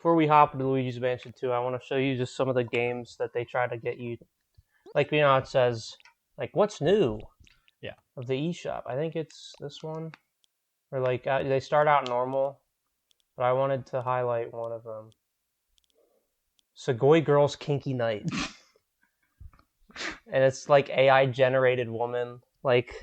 Before we hop into Luigi's Mansion 2, I want to show you just some of the games that they try to get you. Like, it says, like, what's new? Yeah. Of the eShop. I think it's this one. Or, like, they start out normal, but I wanted to highlight one of them. Sugoi Girl's Kinky Night. And it's, like, AI-generated woman. Like,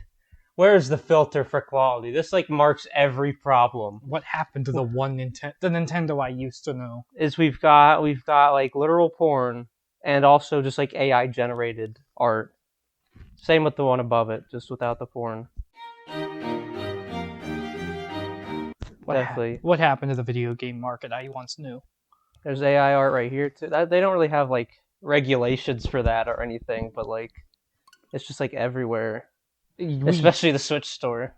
where's the filter for quality? This, like, marks every problem. What happened to the Nintendo I used to know? Is we've got like literal porn and also just like AI generated art. Same with the one above it, just without the porn. Definitely. What happened to the video game market I once knew? There's AI art right here too. They don't really have like regulations for that or anything, but like it's just like everywhere. Especially the Switch store.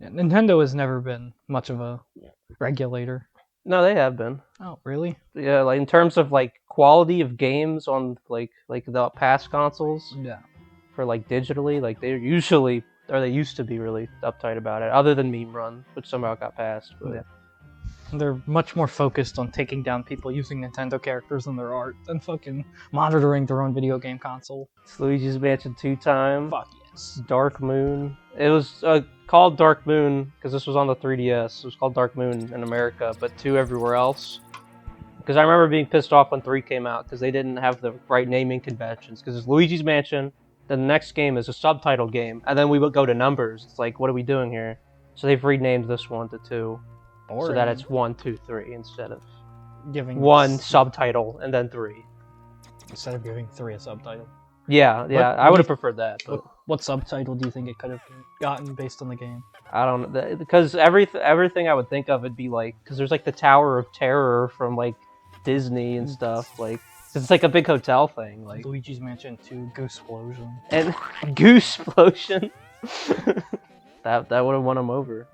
Yeah, Nintendo has never been much of a regulator. No, they have been. Oh, really? Yeah, like in terms of like quality of games on like the past consoles. Yeah. For like digitally, like they used to be really uptight about it. Other than Meme Run, which somehow got passed. But yeah. They're much more focused on taking down people using Nintendo characters in their art than fucking monitoring their own video game console. It's Luigi's Mansion 2 time. Fuck yes. Dark Moon. It was called Dark Moon because this was on the 3DS. It was called Dark Moon in America, but 2 everywhere else. Because I remember being pissed off when 3 came out because they didn't have the right naming conventions. Because it's Luigi's Mansion, then the next game is a subtitle game, and then we would go to numbers. It's like, what are we doing here? So they've renamed this one to 2. So that it's 1, 2, 3 instead of giving 1 subtitle and then 3. Instead of giving 3 a subtitle. Yeah, I would have preferred that. But what subtitle do you think it could have gotten based on the game? I don't know, because everything I would think of would be like, because there's like the Tower of Terror from like Disney and stuff, like it's like a big hotel thing, like Luigi's Mansion 2 Goose-plosion. And Goose-plosion. that would have won him over.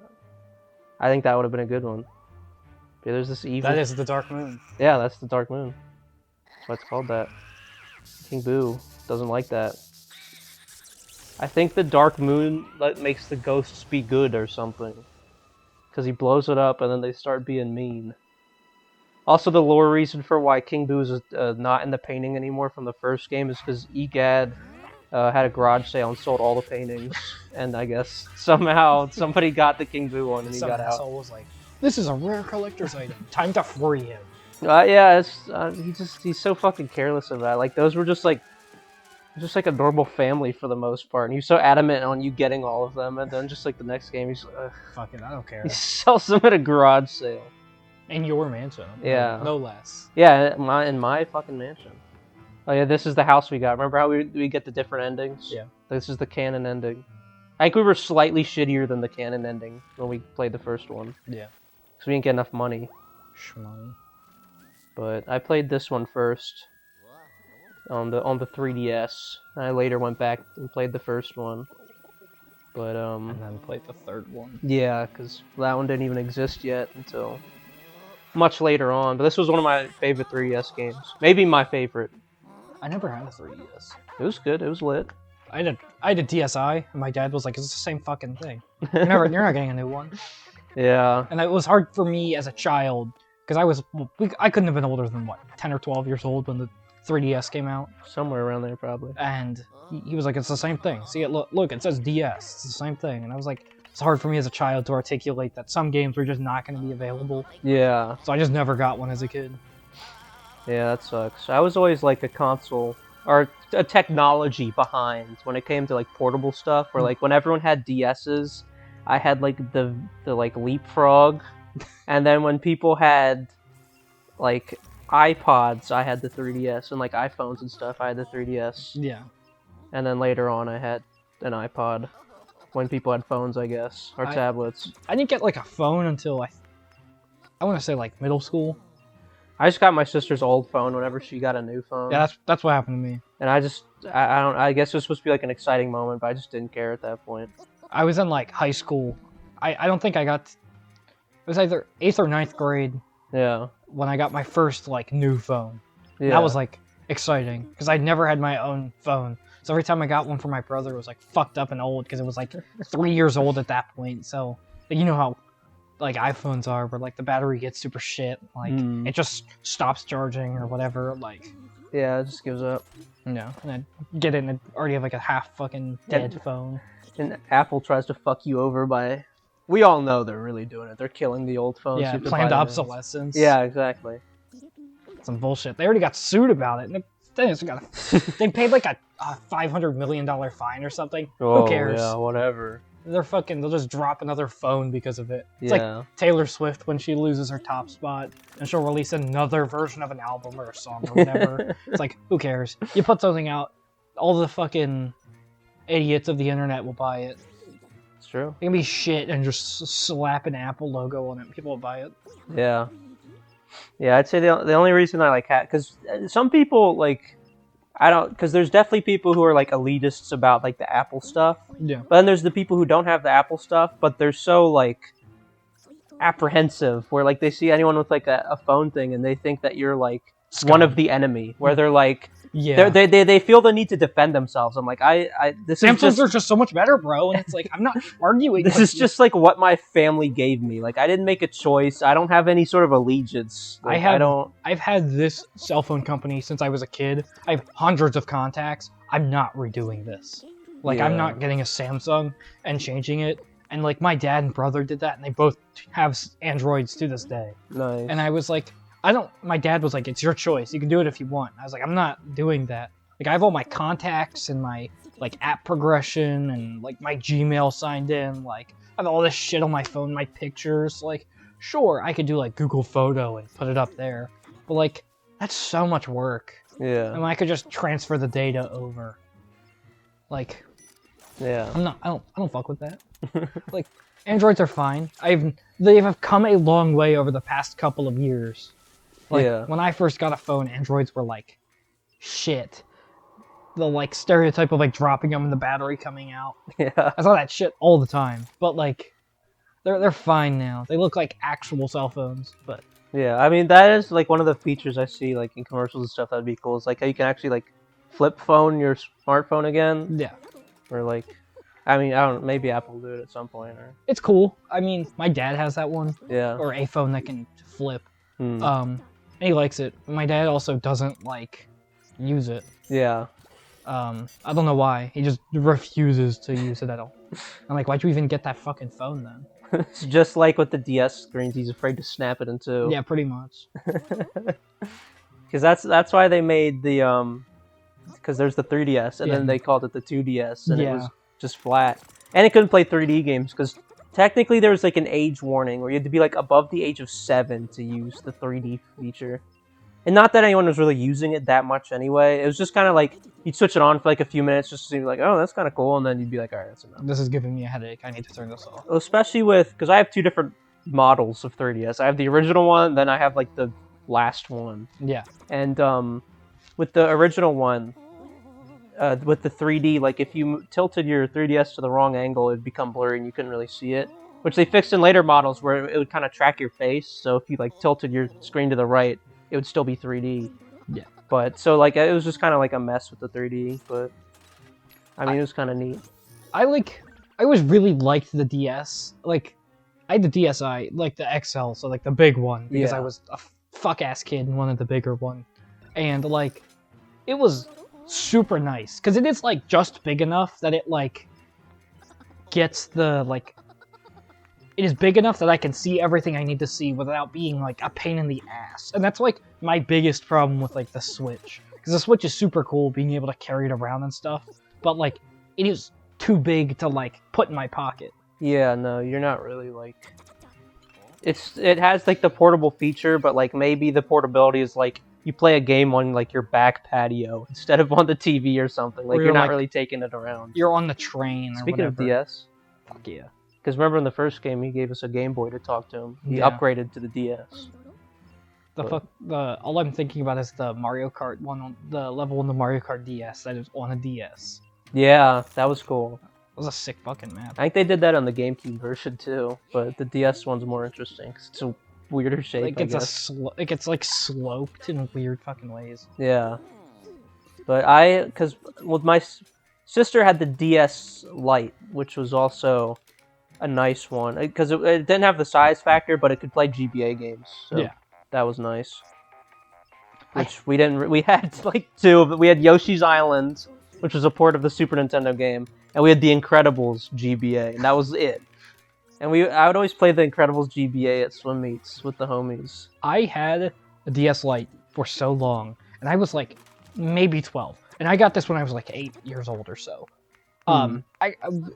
I think that would have been a good one. Yeah, there's this evil. That is the Dark Moon. Yeah, that's the Dark Moon. That's why it's called that. King Boo doesn't like that. I think the Dark Moon makes the ghosts be good or something. Because he blows it up and then they start being mean. Also, the lore reason for why King Boo is not in the painting anymore from the first game is because 𝖍𝖎 had a garage sale and sold all the paintings. And I guess somehow somebody got the King Boo one and he got out. Some asshole was like, this is a rare collector's item. Time to free him. Yeah, he's so fucking careless of that. Like, those were just like a normal family for the most part. And he was so adamant on you getting all of them. And then just like the next game, he's like, fuck it, I don't care. He sells them at a garage sale. In your mansion. Yeah. No less. Yeah, in my fucking mansion. Oh yeah, this is the house we got. Remember how we get the different endings? Yeah. This is the canon ending. I think we were slightly shittier than the canon ending when we played the first one. Yeah. Because we didn't get enough money. Shmoney. But I played this one first. On the 3DS. I later went back and played the first one. But and then played the third one. Yeah, because that one didn't even exist yet until much later on. But this was one of my favorite 3DS games. Maybe my favorite. I never had a 3DS. It was good. It was lit. I had a DSi, and my dad was like, "It's the same fucking thing. You're not getting a new one." Yeah. And it was hard for me as a child because I couldn't have been older than what 10 or 12 years old when the 3DS came out. Somewhere around there, probably. And he was like, "It's the same thing. See it? Look, it says DS. It's the same thing." And I was like, it's hard for me as a child to articulate that some games were just not going to be available. Yeah. So I just never got one as a kid. Yeah, that sucks. I was always like a console or a technology behind when it came to like portable stuff. Where like when everyone had DSs, I had like the like Leapfrog, and then when people had like iPods, I had the 3DS, and like iPhones and stuff, I had the 3DS. Yeah. And then later on, I had an iPod when people had phones, I guess, or tablets. I didn't get like a phone until I want to say like middle school. I just got my sister's old phone whenever she got a new phone. Yeah, that's what happened to me. And I guess it was supposed to be like an exciting moment, but I just didn't care at that point. I was in like high school. I don't think I got, it was either 8th or 9th grade. Yeah. When I got my first like new phone. Yeah. That was like exciting because I'd never had my own phone. So every time I got one for my brother, it was like fucked up and old because it was like 3 years old at that point. So you know how like iPhones are, where like the battery gets super shit, like it just stops charging or whatever, like. Yeah, it just gives up. No, and then get it and already have like a half fucking dead phone. And Apple tries to fuck you over by. We all know they're really doing it. They're killing the old phones. Yeah, planned obsolescence. Yeah, exactly. Some bullshit. They already got sued about it. And they paid like a $500 million fine or something. Oh, who cares? Yeah, whatever. They'll just drop another phone because of it. It's Yeah. like Taylor Swift when she loses her top spot and she'll release another version of an album or a song or whatever. It's like, who cares? You put something out, all the fucking idiots of the internet will buy it. It's true. It can be shit and just slap an Apple logo on it. People will buy it. Yeah. Yeah, I'd say the only reason I like because some people like because there's definitely people who are like elitists about like the Apple stuff. Yeah. But then there's the people who don't have the Apple stuff, but they're so like apprehensive where like they see anyone with like a phone thing and they think that you're like one of the enemy. Where they're like, yeah, they feel the need to defend themselves. I'm like, Samsungs are just so much better, bro. And it's like, I'm not arguing. This is just like what my family gave me. Like I didn't make a choice. I don't have any sort of allegiance. Like, I've had this cell phone company since I was a kid. I have hundreds of contacts. I'm not redoing this. Like I'm not getting a Samsung and changing it. And like my dad and brother did that, and they both have Androids to this day. Nice. And I was like, my dad was like, it's your choice. You can do it if you want. I was like, I'm not doing that. Like I have all my contacts and my like app progression and like my Gmail signed in. Like I have all this shit on my phone, my pictures. Like, sure, I could do like Google Photo and put it up there. But like, that's so much work. Yeah. And I could just transfer the data over. Like, yeah. I don't fuck with that. Like, Androids are fine. They have come a long way over the past couple of years. Like, when I first got a phone, Androids were like, shit. The like stereotype of like dropping them and the battery coming out. Yeah. I saw that shit all the time. But like, they're fine now. They look like actual cell phones. But yeah, I mean that is like one of the features I see like in commercials and stuff that'd be cool. Is like how you can actually like flip phone your smartphone again. Yeah. Or like, I mean, I don't. Maybe Apple will do it at some point. Or it's cool. I mean, my dad has that one. Yeah. Or a phone that can flip. And he likes it. My dad also doesn't like use it. Yeah. I don't know why. He just refuses to use it at all. I'm like, why'd you even get that fucking phone then? It's just like with the DS screens. He's afraid to snap it in two. Yeah, pretty much. Because that's why they made the because there's the 3DS and then they called it the 2DS and it was just flat and it couldn't play 3D games because technically there was like an age warning where you had to be like above the age of 7 to use the 3D feature. And not that anyone was really using it that much anyway. It was just kind of like, you'd switch it on for like a few minutes just to be like, oh, that's kind of cool. And then you'd be like, all right, that's enough. This is giving me a headache. I need to turn this off. Especially with, because I have two different models of 3DS. I have the original one, then I have like the last one. Yeah. And with the original one, with the 3D, like if you tilted your 3DS to the wrong angle, it'd become blurry and you couldn't really see it. Which they fixed in later models where it would kind of track your face. So if you like tilted your screen to the right, it would still be 3D. Yeah. But so like it was just kind of like a mess with the 3D, but I mean it was kind of neat. I always really liked the DS. Like I had the DSi, like the XL, so like the big one because I was a fuck ass kid and wanted the bigger one. And like it was super nice cuz it is like just big enough that it like gets the like it is big enough that I can see everything I need to see without being like a pain in the ass. And that's like my biggest problem with like the Switch. Because the Switch is super cool being able to carry it around and stuff. But like it is too big to like put in my pocket. Yeah, no, you're not really like it has like the portable feature, but like maybe the portability is like you play a game on like your back patio instead of on the TV or something. Like you're not really taking it around. You're on the train or Speaking whatever. of DS. Fuck yeah. Because remember in the first game, he gave us a Game Boy to talk to him. He upgraded to the DS. All I'm thinking about is the Mario Kart one, the level in the Mario Kart DS that is on a DS. Yeah, that was cool. It was a sick fucking map. I think they did that on the GameCube version too, but the DS one's more interesting. 'Cause it's a weirder shape. Like it gets like sloped in weird fucking ways. Yeah, but because with my sister had the DS Lite, which was also a nice one because it didn't have the size factor, but it could play GBA games. So Yeah. that was nice. Which we didn't. We had like two, but we had Yoshi's Island, which was a port of the Super Nintendo game, and we had The Incredibles GBA, and that was it. And I would always play The Incredibles GBA at swim meets with the homies. I had a DS Lite for so long, and I was like maybe 12, and I got this when I was like 8 years old or so.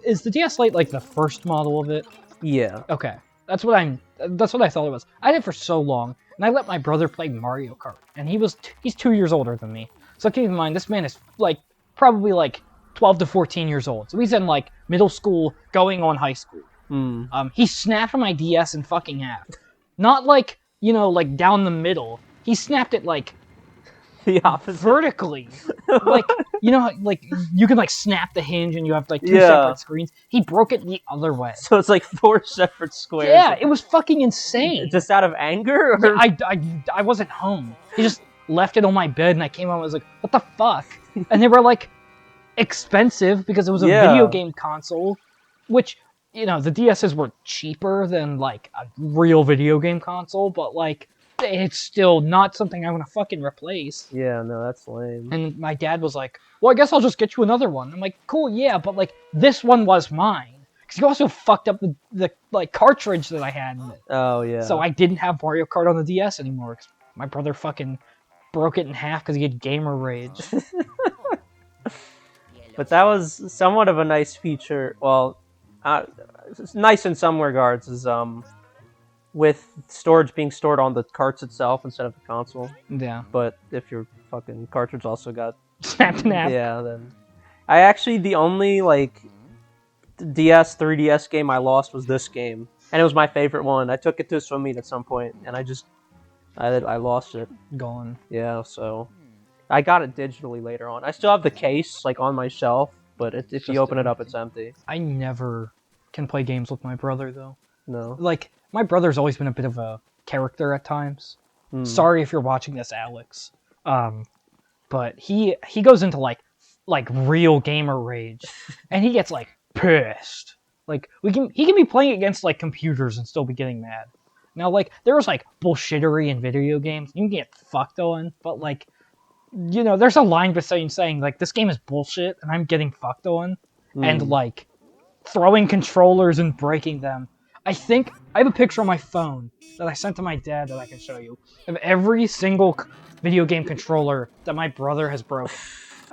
Is the DS Lite like the first model of it? Yeah. Okay, that's what I thought it was. I had it for so long, and I let my brother play Mario Kart, and he's 2 years older than me. So keep in mind, this man is like probably like 12 to 14 years old. So he's in like middle school, going on high school. He snapped my DS in fucking half. Not like, like down the middle. He snapped it like the opposite. Vertically. Like, like you can like snap the hinge and you have like two separate screens. He broke it the other way. So it's like 4 separate squares. Yeah, it was fucking insane. Just out of anger? Or? I wasn't home. He just left it on my bed and I came home and was like, what the fuck? And they were like expensive because it was a video game console, which the DSs were cheaper than like a real video game console, but like it's still not something I want to fucking replace. Yeah, no, that's lame. And my dad was like, well, I guess I'll just get you another one. I'm like, cool, yeah, but like this one was mine. Because you also fucked up the like cartridge that I had in it. Oh, yeah. So I didn't have Mario Kart on the DS anymore. Cause my brother fucking broke it in half because he had gamer rage. But that was somewhat of a nice feature. Well, it's nice in some regards, is with storage being stored on the carts itself instead of the console. Yeah. But if your fucking cartridge also got snapped in half. Yeah, then the only like DS 3DS game I lost was this game, and it was my favorite one. I took it to a swim meet at some point, and I lost it. Gone. Yeah, so I got it digitally later on. I still have the case like on my shelf, but if you open it up, it's empty. I never can play games with my brother though. No. Like my brother's always been a bit of a character at times. Sorry if you're watching this, Alex. But he goes into like real gamer rage, and he gets like pissed. Like he can be playing against like computers and still be getting mad. Now like there's like bullshittery in video games you can get fucked on, but like there's a line between saying like this game is bullshit and I'm getting fucked on, and like throwing controllers and breaking them. I think I have a picture on my phone that I sent to my dad that I can show you of every single video game controller that my brother has broken.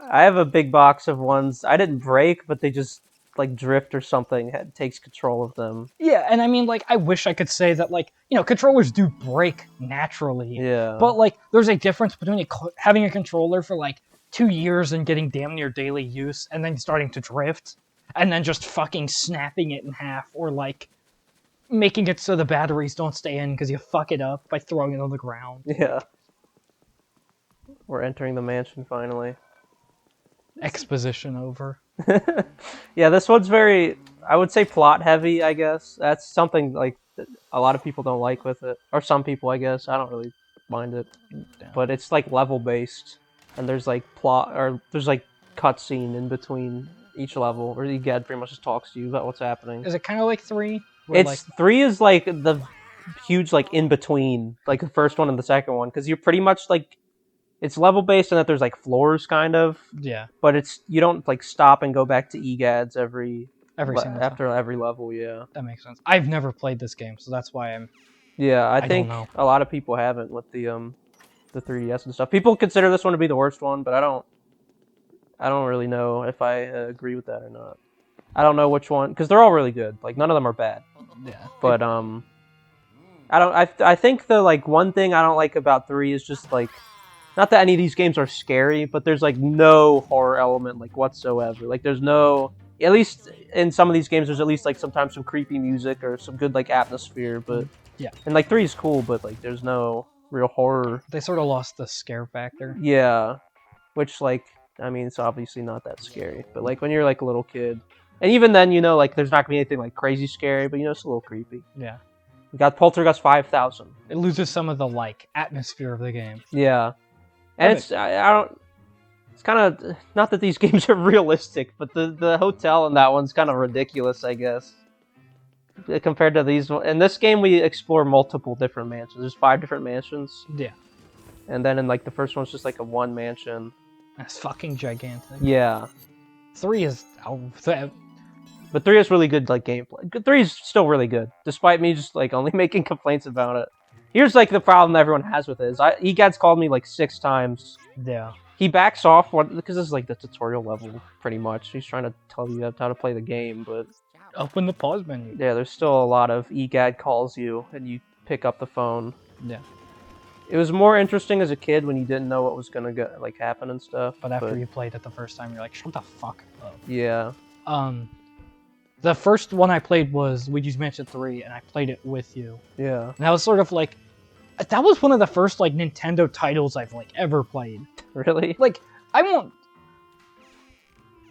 I have a big box of ones I didn't break, but they just like drift or something takes control of them. Yeah, and I mean like I wish I could say that like controllers do break naturally. Yeah. But like there's a difference between having a controller for like 2 years and getting damn near daily use and then starting to drift and then just fucking snapping it in half, or like making it so the batteries don't stay in because you fuck it up by throwing it on the ground. Yeah. We're entering the mansion finally. Exposition over. Yeah, this one's very, I would say, plot heavy, I guess. That's something like a lot of people don't like with it. Or some people, I guess. I don't really mind it. Damn. But it's like level based. And there's like there's like cutscene in between each level where the guide pretty much just talks to you about what's happening. Is it kind of like 3? It's 3 is like the huge like in between, like the first one and the second one, because you're pretty much like it's level based in that there's like floors kind of. Yeah. But you don't like stop and go back to EGADs after every level. Yeah. That makes sense. I've never played this game, so that's why I'm. Yeah, I think don't know. a lot of people haven't with the 3DS and stuff. People consider this one to be the worst one, but I don't really know if I agree with that or not. I don't know which one, because they're all really good. Like none of them are bad. Yeah. But I think the like one thing I don't like about 3 is just like, not that any of these games are scary, but there's like no horror element like whatsoever. Like there's no, at least in some of these games, there's at least like sometimes some creepy music or some good like atmosphere. But yeah, and like 3 is cool, but like there's no real horror. They sort of lost the scare factor. Yeah, which like I mean it's obviously not that scary, but like when you're like a little kid. And even then, like, there's not going to be anything, like, crazy scary, but, it's a little creepy. Yeah. We got Poltergeist 5000. It loses some of the, like, atmosphere of the game. Yeah. And it's kind of, not that these games are realistic, but the hotel in that one's kind of ridiculous, I guess. compared to these. In this game, we explore multiple different mansions. There's 5 different mansions. Yeah. And then in like the first one's just like a 1 mansion. That's fucking gigantic. Yeah. 3 is... But 3 is really good, like, gameplay. 3 is still really good, despite me just, like, only making complaints about it. Here's, like, the problem everyone has with it is, 𝖍𝖎's called me, like, 6 times. Yeah. He backs off, because this is, like, the tutorial level, pretty much. He's trying to tell you how to play the game, but... Open the pause menu. Yeah, there's still a lot of 𝖍𝖎 calls you, and you pick up the phone. Yeah. It was more interesting as a kid when you didn't know what was gonna like happen and stuff. But after you played it the first time, you're like, shut the fuck up. Yeah. The first one I played was Luigi's Mansion 3, and I played it with you. Yeah. And that was sort of like... That was one of the first, like, Nintendo titles I've, like, ever played. Really? Like, I won't...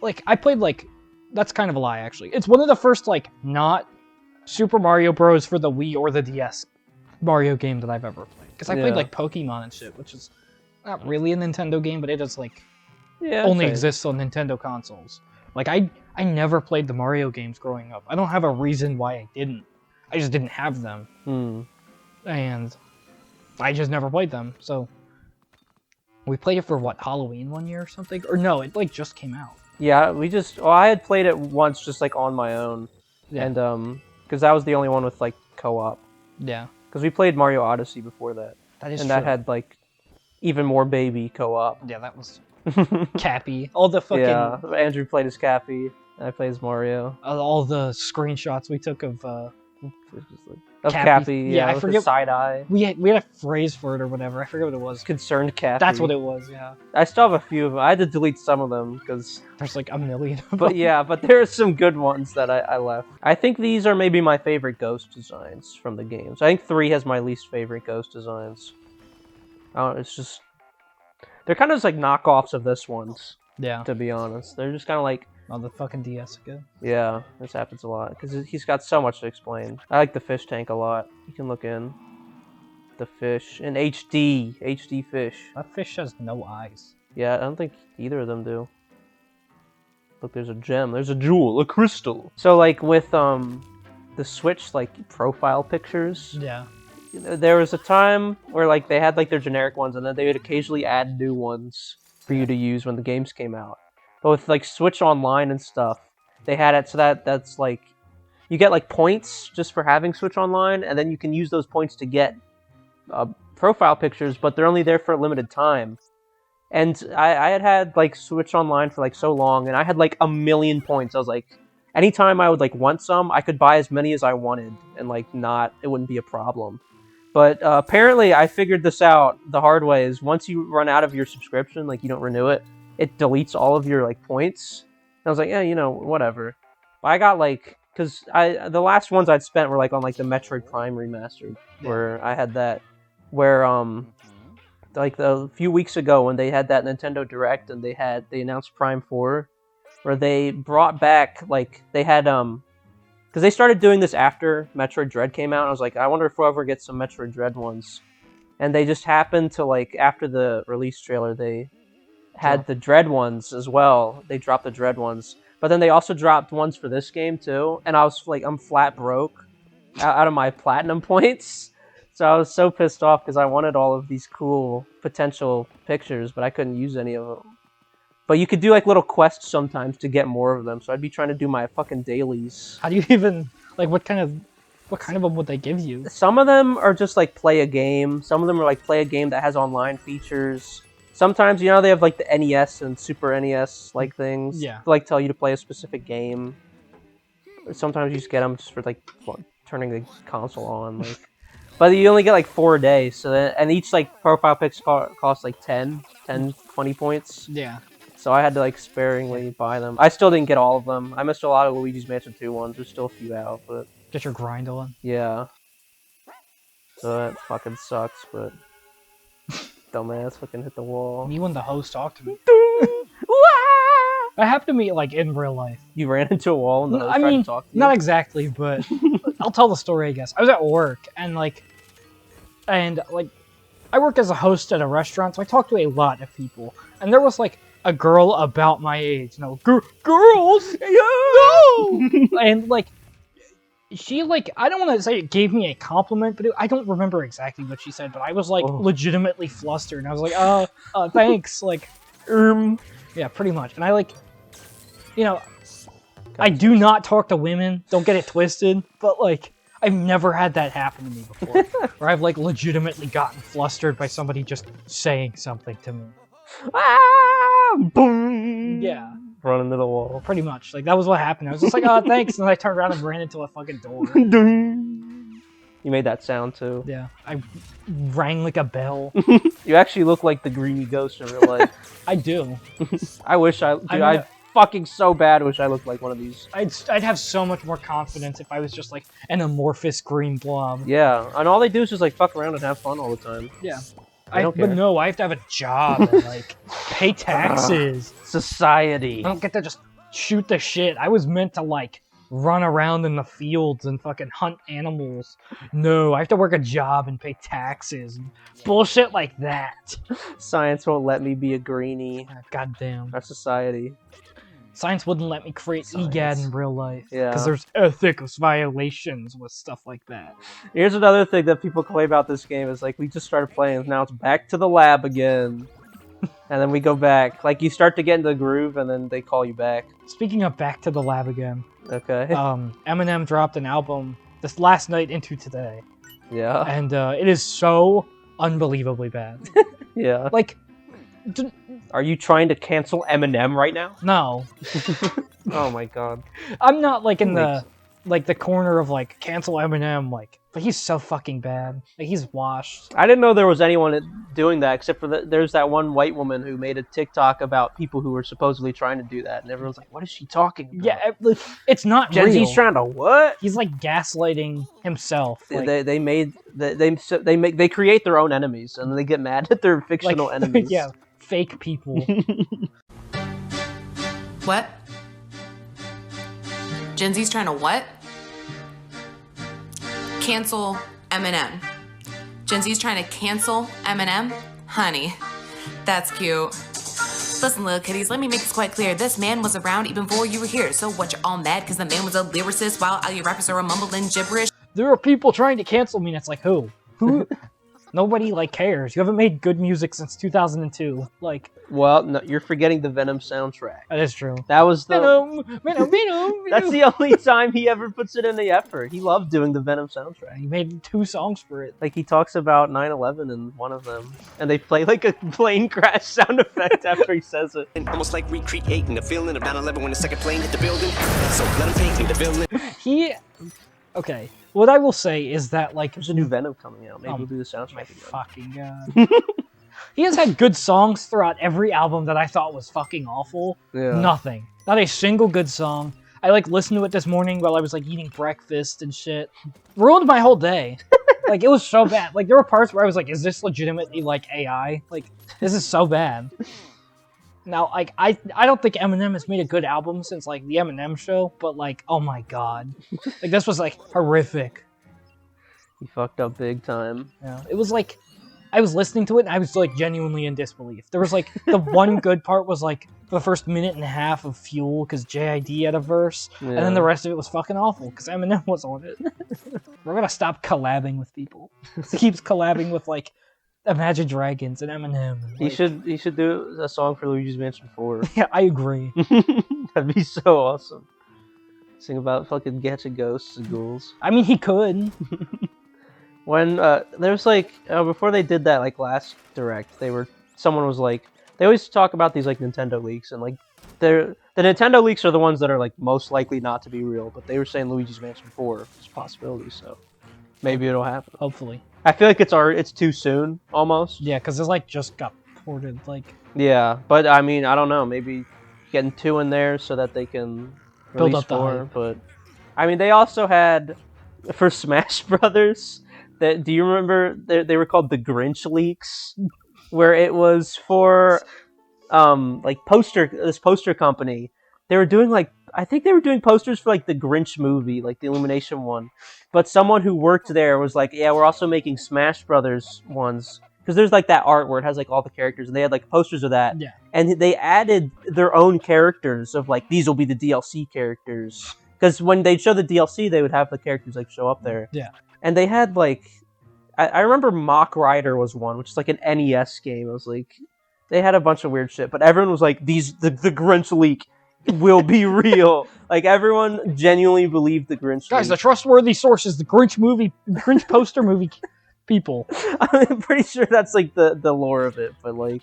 Like, I played, like... That's kind of a lie, actually. It's one of the first, like, not Super Mario Bros. For the Wii or the DS Mario game that I've ever played. Because I played, like, Pokemon and shit, which is not really a Nintendo game, but it is, like... Yeah, only exists on Nintendo consoles. Like, I never played the Mario games growing up. I don't have a reason why I didn't. I just didn't have them. And I just never played them, so... We played it for, what, Halloween one year or something? Or no, it, like, just came out. Yeah, well, I had played it once just, like, on my own. Yeah. And, because that was the only one with, like, co-op. Yeah. Because we played Mario Odyssey before that. That is and true. that had, like, even more baby co-op. Yeah, that was... Cappy. All the fucking... Yeah, Andrew played as Cappy, and I played as Mario. All the screenshots we took of... Cappy, yeah, I with forget... the side eye. We had a phrase for it or whatever. I forget what it was. Concerned Cappy. That's what it was, yeah. I still have a few of them. I had to delete some of them, because... There's like a million of them. But yeah, but there are some good ones that I left. I think these are maybe my favorite ghost designs from the games. I think 3 has my least favorite ghost designs. It's just... They're kind of just like knockoffs of this one's. Yeah. To be honest. They're just kind of like... Oh, the fucking DS again. Yeah, this happens a lot. Because he's got so much to explain. I like the fish tank a lot. You can look in. The fish. In HD. HD fish. That fish has no eyes. Yeah, I don't think either of them do. Look, there's a gem. There's a jewel. A crystal. So, like, with, the Switch, like, profile pictures... Yeah. There was a time where, like, they had, like, their generic ones, and then they would occasionally add new ones for you to use when the games came out. But with, like, Switch Online and stuff, they had it so that's, like, you get, like, points just for having Switch Online, and then you can use those points to get profile pictures, but they're only there for a limited time. And I had, like, Switch Online for, like, so long, and I had, like, 1,000,000 points. I was like, anytime I would, like, want some, I could buy as many as I wanted, and, like, it wouldn't be a problem. But apparently, I figured this out the hard way, is once you run out of your subscription, like, you don't renew it, it deletes all of your, like, points. And I was like, yeah, you know, whatever. But I got, like, because the last ones I'd spent were, like, on, like, the Metroid Prime Remastered, where I had that, where, like, a few weeks ago when they had that Nintendo Direct, and they announced Prime 4, where they brought back, like, they had, because they started doing this after Metroid Dread came out. I was like, I wonder if we'll ever get some Metroid Dread ones. And they just happened to, like, after the release trailer, they had the Dread ones as well. They dropped the Dread ones. But then they also dropped ones for this game, too. And I was like, I'm flat broke out of my Platinum points. So I was so pissed off because I wanted all of these cool potential pictures, but I couldn't use any of them. But you could do, like, little quests sometimes to get more of them, so I'd be trying to do my fucking dailies. How do you even... Like, what kind of them would they give you? Some of them are just, like, play a game. Some of them are, like, play a game that has online features. Sometimes, you know, they have, like, the NES and Super NES, like, things. Yeah. To, like, tell you to play a specific game. Sometimes you just get them just for, like, turning the console on, like... But you only get, like, 4 a day, so and each, like, profile pics costs, like, 20 points. Yeah. So I had to, like, sparingly buy them. I still didn't get all of them. I missed a lot of Luigi's Mansion 2 ones. There's still a few out, but... Get your grind on. Yeah. So that fucking sucks, but... Dumbass fucking hit the wall. Me when the host talked to me. I happened to me, like, in real life. You ran into a wall and the host tried to talk to you? Not exactly, but... I'll tell the story, I guess. I was at work, and, like... I work as a host at a restaurant, so I talk to a lot of people. And there was, like, a girl about my age. No, girls! No! And, like, she like, I don't want to say it gave me a compliment, but I don't remember exactly what she said, but I was like legitimately flustered, and I was like, thanks, like, yeah, pretty much. And I like, you know, I do not talk to women, don't get it twisted, but like, I've never had that happen to me before, where I've like legitimately gotten flustered by somebody just saying something to me. Ah, boom! Yeah. Run into the wall. Pretty much. Like, that was what happened. I was just like, oh, thanks, and then I turned around and ran into a fucking door. You made that sound, too. Yeah. I rang like a bell. You actually look like the Greeny Ghost in real life. I do. I wish I fucking so bad wish I looked like one of these. I'd have so much more confidence if I was just, like, an amorphous green blob. Yeah, and all they do is just, like, fuck around and have fun all the time. Yeah. Don't care. But no, I have to have a job and, like, pay taxes. Society. I don't get to just shoot the shit. I was meant to, like, run around in the fields and fucking hunt animals. No, I have to work a job and pay taxes. Bullshit like that. Science won't let me be a greenie. Goddamn. Our society. Science wouldn't let me create EGAD in real life. Yeah. Because there's ethics violations with stuff like that. Here's another thing that people claim about this game is like, we just started playing, now it's back to the lab again. And then we go back. Like, you start to get into the groove, and then they call you back. Speaking of back to the lab again. Okay. Eminem dropped an album this last night into today. Yeah. And it is so unbelievably bad. Yeah. Like... Are you trying to cancel Eminem right now? No. Oh my god. I'm not like in the corner of like cancel Eminem, like, but he's so fucking bad. Like, he's washed. I didn't know there was anyone doing that except for there's that one white woman who made a TikTok about people who were supposedly trying to do that, and everyone's like, "What is she talking about?" Yeah, it's not Gen real. Z's trying to what? He's like gaslighting himself. Like, they create their own enemies and then they get mad at their fictional enemies. Yeah, fake people. What? Gen Z's trying to what? Cancel Eminem. Gen Z's trying to cancel Eminem? Honey, that's cute. Listen, little kitties, let me make this quite clear. This man was around even before you were here. So what, you're all mad because the man was a lyricist while all your rappers are mumbling gibberish? There are people trying to cancel me, and it's like, who? Who? Nobody, like, cares. You haven't made good music since 2002. Like... Well, no, you're forgetting the Venom soundtrack. That is true. That was the... Venom. That's the only time he ever puts it in the effort. He loved doing the Venom soundtrack. He made 2 songs for it. Like, he talks about 9/11 in one of them. And they play, like, a plane crash sound effect after he says it. Almost like recreating the feeling of 9/11 when the second plane hit the building. So let him paint me the villain. Okay. What I will say is that, like... There's a new Venom coming out. Maybe we'll do the soundtrack My again. fucking god. He has had good songs throughout every album that I thought was fucking awful. Yeah. Nothing. Not a single good song. I, like, listened to it this morning while I was, like, eating breakfast and shit. Ruined my whole day. Like, it was so bad. Like, there were parts where I was like, is this legitimately, like, AI? Like, this is so bad. Now, like, I don't think Eminem has made a good album since, like, the Eminem Show, but, like, oh my god. Like, this was, like, horrific. He fucked up big time. Yeah. It was, like, I was listening to it, and I was, like, genuinely in disbelief. There was, like, the one good part was, like, for the first minute and a half of Fuel, because JID had a verse, and then the rest of it was fucking awful, because Eminem was on it. We're gonna stop collabing with people. He keeps collabing with, like, Imagine Dragons and Eminem. And, like... He should do a song for Luigi's Mansion 4. Yeah, I agree. That'd be so awesome. Sing about fucking gadget ghosts and ghouls. I mean, he could. When there's like before they did that like last direct, someone was like, they always talk about these like Nintendo leaks, and like the Nintendo leaks are the ones that are like most likely not to be real, but they were saying Luigi's Mansion 4 is a possibility, so maybe it'll happen. Hopefully. I feel like it's too soon almost. Yeah, because it's like just got ported, like. Yeah, but I mean, I don't know, maybe getting 2 in there so that they can build release up the 4, hype. but I mean, they also had for Smash Brothers. Do you remember they were called the Grinch leaks, where it was for like this poster company. They were doing like, I think they were doing posters for like the Grinch movie, like the Illumination one. But someone who worked there was like, yeah, we're also making Smash Brothers ones, because there's like that art where it has like all the characters, and they had like posters of that. Yeah. And they added their own characters of like, these will be the DLC characters. because when they'd show the DLC, they would have the characters like show up there. Yeah. And they had like, I remember Mock Rider was one, which is like an NES game. It was like, they had a bunch of weird shit, but everyone was like, the Grinch leak will be real. Like everyone genuinely believed the Grinch. Guys, the leak. trustworthy sources, the Grinch poster movie people. I'm pretty sure that's like the lore of it, but like,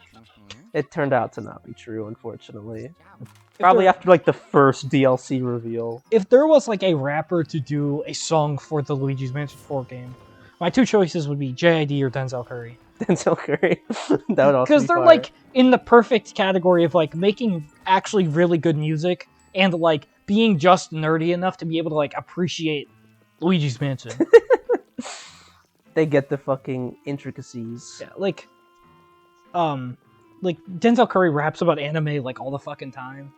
it turned out to not be true, unfortunately. Probably after like the first DLC reveal. If there was like a rapper to do a song for the Luigi's Mansion 4 game, my two choices would be JID or Denzel Curry. Denzel Curry. That would also Because be they're fire. like in the perfect category of like making actually really good music and like being just nerdy enough to be able to like appreciate Luigi's Mansion. They get the fucking intricacies. Yeah, like Denzel Curry raps about anime like all the fucking time.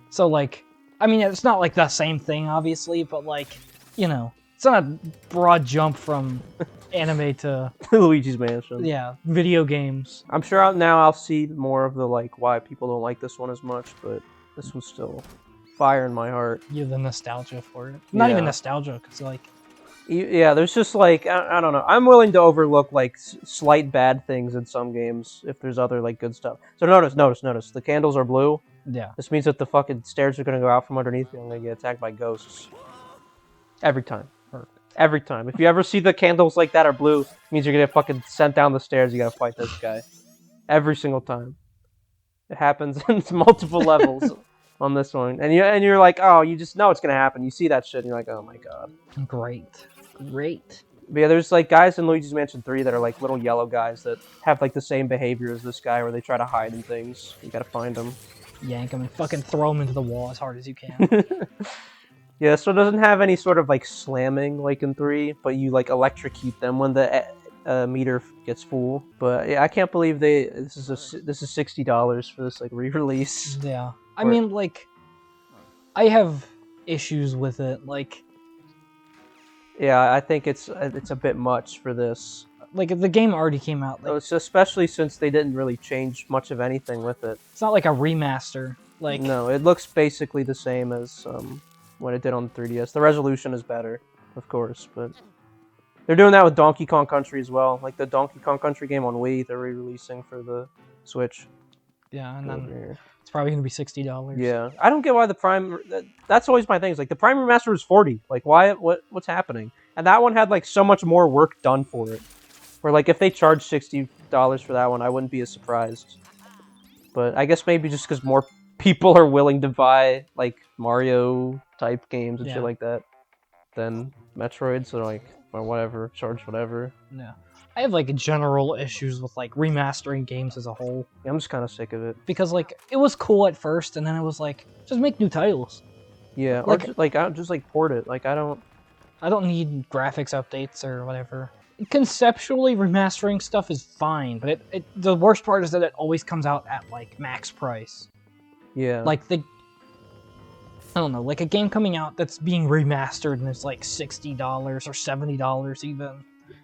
So like, I mean, it's not like the same thing, obviously, but like, you know, it's not a broad jump from anime to Luigi's Mansion. yeah, video games. I'm sure now I'll see more of the like why people don't like this one as much, but this one's still fire in my heart. You have the nostalgia for it. Not even Yeah. nostalgia, because like, Yeah, there's just like I don't know. I'm willing to overlook like slight bad things in some games if there's other like good stuff. So notice. The candles are blue. yeah, This means that the fucking stairs are gonna go out from underneath you and I'm gonna get attacked by ghosts. Every time. Perfect. Every time. If you ever see the candles like that are blue, it means you're gonna get fucking sent down the stairs. You gotta fight this guy. Every single time. It happens in multiple levels on this one, and you're like, oh, you just know it's gonna happen. You see that shit, and you're like, oh my god. great. But yeah, there's like guys in Luigi's Mansion 3 that are like little yellow guys that have like the same behavior as this guy, where they try to hide in things. You gotta find them. Yank them and fucking throw them into the wall as hard as you can. Yeah, so it doesn't have any sort of like slamming like in 3, but you like electrocute them when the meter gets full. But yeah, I can't believe this is $60 for this like re-release. Yeah. I mean, like, I have issues with it. Like, Yeah, I think it's a bit much for this. like the game already came out. Like, It's especially since they didn't really change much of anything with it. it's not like a remaster. Like, No, it looks basically the same as what it did on 3DS. The resolution is better, of course, but they're doing that with Donkey Kong Country as well. Like the Donkey Kong Country game on Wii, they're re-releasing for the Switch. yeah, and over then here. it's probably gonna be $60. Yeah, I don't get why the Prime. That's always my thing. Is like the Prime remaster is $40. Like why? What's happening? And that one had like so much more work done for it. Where like if they charged $60 for that one, I wouldn't be as surprised. But I guess maybe just because more people are willing to buy like Mario type games and Yeah. shit like that than Metroid, so like or whatever, charge whatever. Yeah. I have like general issues with like remastering games as a whole Yeah, I'm just kind of sick of it. because like it was cool at first and then it was like just make new titles. Yeah, Like- or just like port it. Like I don't. I don't need graphics updates or whatever. Conceptually, remastering stuff is fine, but the worst part is that it always comes out at like max price. Yeah. Like I don't know, like a game coming out that's being remastered and it's like $60 or $70 even.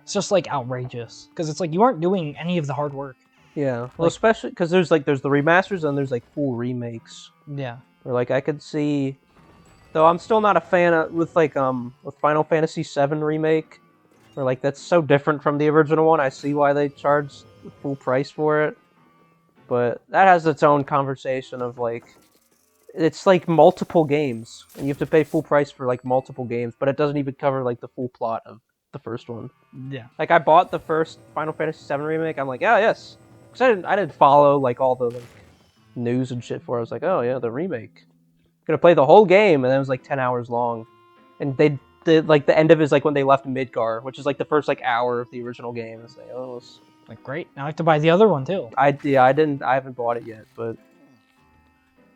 It's just like outrageous because it's like you aren't doing any of the hard work. Yeah, well, Like- especially because there's the remasters and there's like full remakes. Yeah. Or like I could see, though I'm still not a fan of with Final Fantasy VII remake, where like that's so different from the original one. I see why they charge full price for it, but that has its own conversation of like, it's like multiple games and you have to pay full price for like multiple games, but it doesn't even cover like the full plot of the first one. Yeah. Like I bought the first Final Fantasy VII remake. I'm like, oh yes, because I didn't follow like all the like news and shit for it. I was like, oh yeah, the remake. Gonna play the whole game, and it was like 10 hours long. And they did like the end of it is like when they left Midgar, which is like the first like hour of the original game. It's like, oh, Like great. Now I have to buy the other one too. I haven't bought it yet, but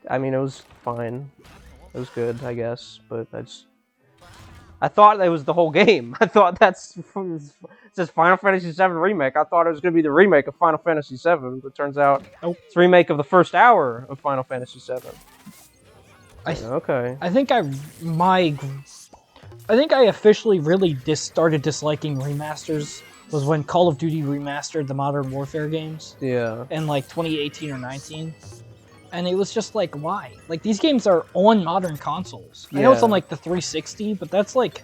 I mean it was fine. It was good, I guess, but I thought that was the whole game. I thought it says Final Fantasy VII Remake. I thought it was going to be the remake of Final Fantasy VII, but it turns out it's a remake of the first hour of Final Fantasy VII. Okay. I think I officially really started disliking remasters was when Call of Duty remastered the Modern Warfare games Yeah. in like 2018 or 19. And it was just like, why? Like, these games are on modern consoles. I know it's Yeah. on, like, the 360, but that's, like,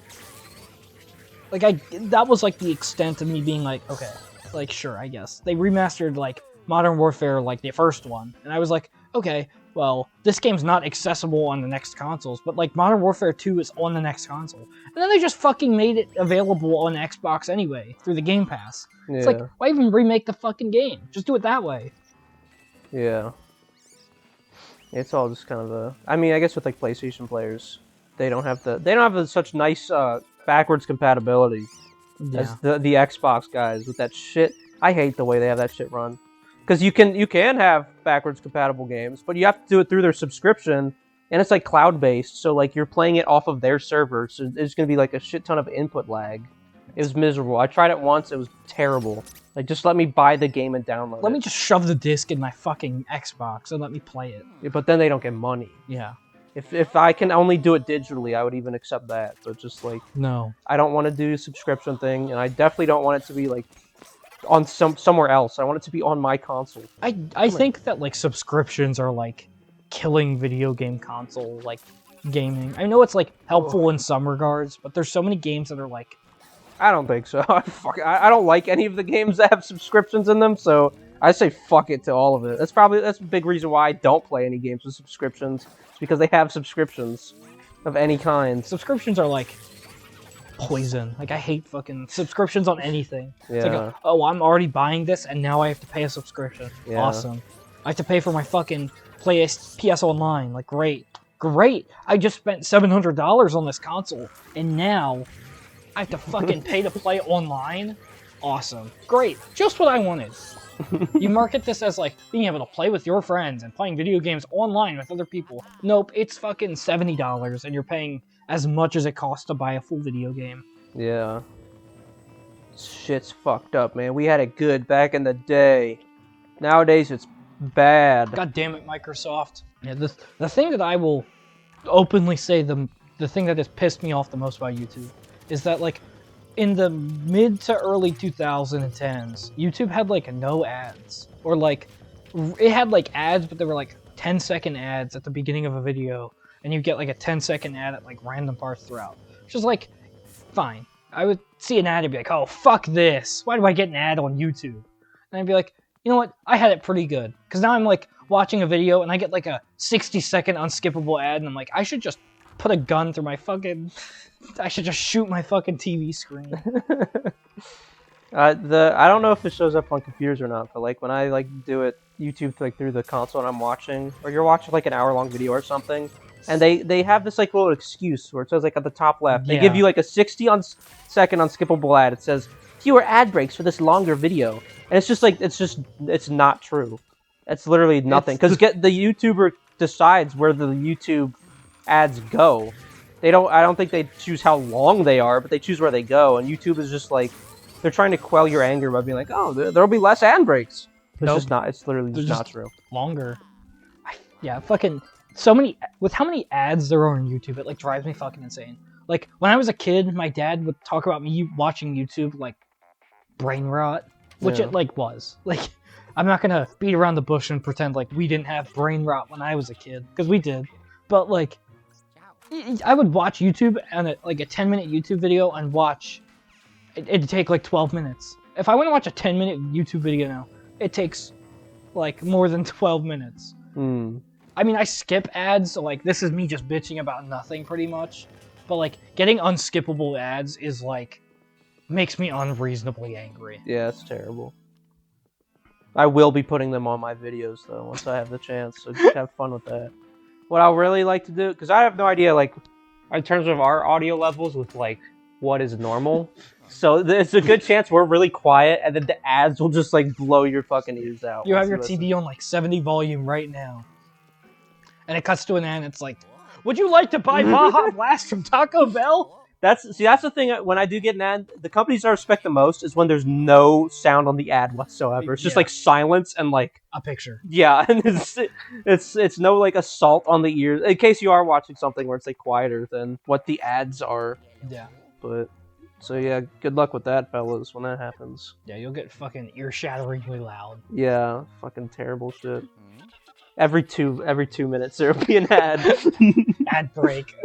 that was, like, the extent of me being like, okay, like, sure, I guess. They remastered, like, Modern Warfare, like, the first one, and I was like, okay, well, this game's not accessible on the next consoles, but, like, Modern Warfare 2 is on the next console. And then they just fucking made it available on Xbox anyway, through the Game Pass. Yeah. It's like, why even remake the fucking game? Just do it that way. Yeah. It's all just kind of a. I mean, I guess with like PlayStation players, they don't have such nice backwards compatibility as the Xbox guys with that shit. I hate the way they have that shit run. Because you can have backwards compatible games, but you have to do it through their subscription, and it's like cloud based, so like you're playing it off of their server, so there's gonna be like a shit ton of input lag. It was miserable. I tried it once, it was terrible. Like, just let me buy the game and download it. Let me just shove the disc in my fucking Xbox and let me play it. Yeah, but then they don't get money. Yeah. If I can only do it digitally, I would even accept that. But just like, No. I don't want to do a subscription thing, and I definitely don't want it to be like on somewhere else. I want it to be on my console. I think that like subscriptions are like killing video game console like gaming. I know it's like helpful in some regards, but there's so many games that are like, I don't think so. I don't like any of the games that have subscriptions in them, so I say fuck it to all of it. That's a big reason why I don't play any games with subscriptions. It's because they have subscriptions of any kind. subscriptions are like poison. Like, I hate fucking subscriptions on anything. It's Yeah. like, oh, I'm already buying this and now I have to pay a subscription. Yeah. Awesome. I have to pay for my fucking PS Online. Like, great. I just spent $700 on this console and now I have to fucking pay to play online? Awesome. Great. Just what I wanted. You market this as like being able to play with your friends and playing video games online with other people. Nope, it's fucking $70 and you're paying as much as it costs to buy a full video game. Yeah. Shit's fucked up, man. We had it good back in the day. Nowadays, it's bad. God damn it, Microsoft. Yeah, the thing that I will openly say, the thing that has pissed me off the most about YouTube is that, like, in the mid to early 2010s, YouTube had, like, no ads. Or, like, it had, like, ads, but they were, like, 10-second ads at the beginning of a video, and you get, like, a 10-second ad at, like, random parts throughout. Which is, like, fine. I would see an ad and be like, oh, fuck this. Why do I get an ad on YouTube? And I'd be like, you know what? I had it pretty good. Because now I'm, like, watching a video, and I get, like, a 60-second unskippable ad, and I'm like, I should just put a gun through my fucking... I should just shoot my fucking TV screen. I don't know if it shows up on computers or not, but like when I like do it YouTube like through the console and I'm watching, or you're watching like an hour-long video or something, and they have this like little excuse where it says like at the top left, they give you like a 60-second unskippable ad. It says fewer ad breaks for this longer video, and it's just like it's not true. It's literally nothing because the YouTuber decides where the YouTube ads go. I don't think they choose how long they are, but they choose where they go. And YouTube is just like, they're trying to quell your anger by being like, oh, there'll be less ad breaks. It's just not. It's literally just not true. Longer. Yeah, fucking so many. With how many ads there are on YouTube, it like drives me fucking insane. Like when I was a kid, my dad would talk about me watching YouTube like brain rot, which it like was. Like, I'm not gonna beat around the bush and pretend like we didn't have brain rot when I was a kid, because we did. But like, I would watch YouTube and like a 10-minute YouTube video and watch. It'd take like 12 minutes. If I want to watch a 10-minute YouTube video now, it takes like more than 12 minutes. I mean, I skip ads, so like this is me just bitching about nothing pretty much. But like getting unskippable ads is like makes me unreasonably angry. Yeah, it's terrible. I will be putting them on my videos though once I have the chance. So just have fun with that. What I'll really like to do, because I have no idea, like, in terms of our audio levels with, like, what is normal. So there's a good chance we're really quiet, and then the ads will just, like, blow your fucking ears out. You have your TV on, like, 70 volume right now. And it cuts to an ad, and it's like, would you like to buy Baja Blast from Taco Bell? That's the thing, when I do get an ad, the companies I respect the most is when there's no sound on the ad whatsoever. It's just like silence and like a picture. Yeah, and it's no like assault on the ears. In case you are watching something where it's like quieter than what the ads are. Yeah. But so yeah, good luck with that, fellas, when that happens. Yeah, you'll get fucking ear-shatteringly loud. Yeah, fucking terrible shit. Every 2 minutes there would be an ad. Ad break.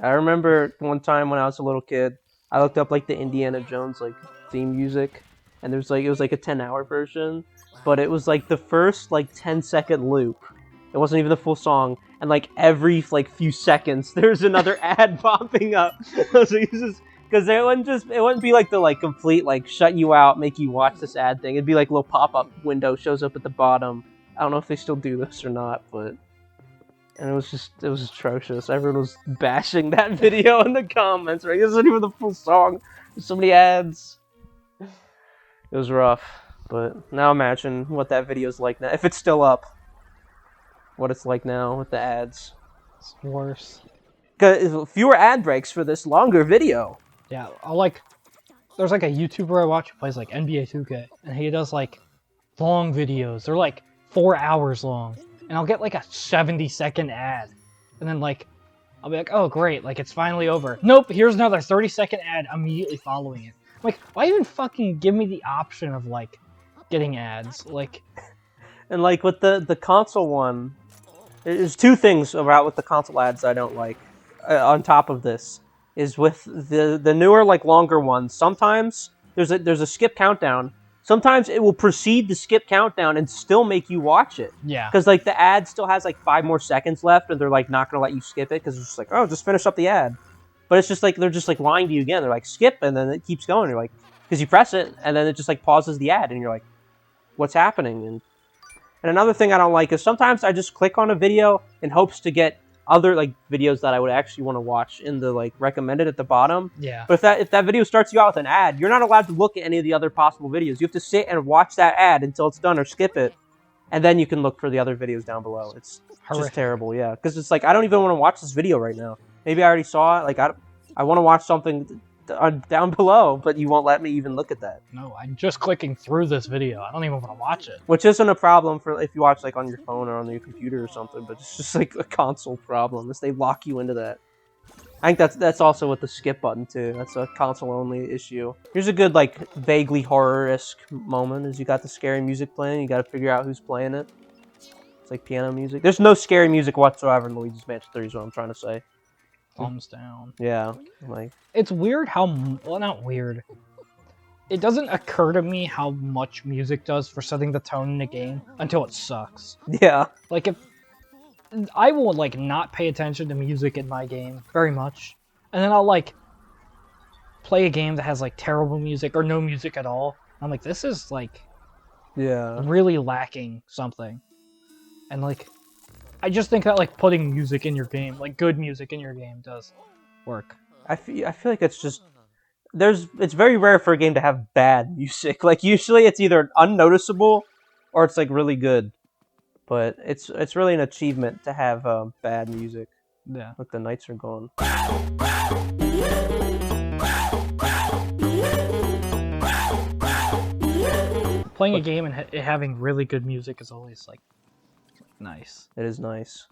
I remember one time when I was a little kid, I looked up like the Indiana Jones like theme music, and there's like it was like a 10-hour version, but it was like the first like 10-second loop. It wasn't even the full song, and like every like few seconds there's another ad popping up. So because it wouldn't be like the like complete like shut you out, make you watch this ad thing. It'd be like a little pop-up window shows up at the bottom. I don't know if they still do this or not, but and it was atrocious. Everyone was bashing that video in the comments. Right, this isn't even the full song. There's so many ads. It was rough, but now imagine what that video's like now. If it's still up, what it's like now with the ads. It's worse. Cause fewer ad breaks for this longer video. Yeah, there's like a YouTuber I watch who plays like NBA 2K, and he does like long videos. They're like 4 hours long, and I'll get like a 70-second ad, and then like I'll be like, oh great, like it's finally over. Nope, here's another 30-second ad immediately following it. I'm like, why even fucking give me the option of like getting ads? Like, and like with the console one, there's two things about with the console ads I don't like. On top of this, is with the newer like longer ones. Sometimes there's a skip countdown. Sometimes it will precede the skip countdown and still make you watch it. yeah, Because like the ad still has like 5 more seconds left, and they're like not gonna let you skip it because it's just like, oh, just finish up the ad. But it's just like they're just like lying to you again. They're like skip, and then it keeps going. You're like, because you press it, and then it just like pauses the ad, and you're like, what's happening? And another thing I don't like is sometimes I just click on a video in hopes to get other like videos that I would actually want to watch in the like recommended at the bottom. yeah. But if that video starts you out with an ad, you're not allowed to look at any of the other possible videos. You have to sit and watch that ad until it's done or skip it, and then you can look for the other videos down below. It's just terrible, yeah. Because it's like I don't even want to watch this video right now. Maybe I already saw it. Like I want to watch something down below, but you won't let me even look at that. No, I'm just clicking through this video. I don't even want to watch it. Which isn't a problem for if you watch like on your phone or on your computer or something, but it's just like a console problem. Is they lock you into that. I think that's also with the skip button too. That's a console only issue. Here's a good like vaguely horror-esque moment: is you got the scary music playing. You got to figure out who's playing it. It's like piano music. There's no scary music whatsoever in Luigi's Mansion 3. Is what I'm trying to say. Thumbs down. Yeah, like It's weird how, well, not weird. It doesn't occur to me how much music does for setting the tone in a game until it sucks. yeah. Like, if I will, like, not pay attention to music in my game very much, and then I'll, like, play a game that has, like, terrible music or no music at all. I'm like, this is, like, Yeah. really lacking something. And, like, I just think that like putting music in your game, like good music in your game, does work. I feel like it's just it's very rare for a game to have bad music. Like usually it's either unnoticeable or it's like really good. But it's really an achievement to have bad music. Yeah. Look, the knights are gone. Playing a game and it having really good music is always like nice. It is nice.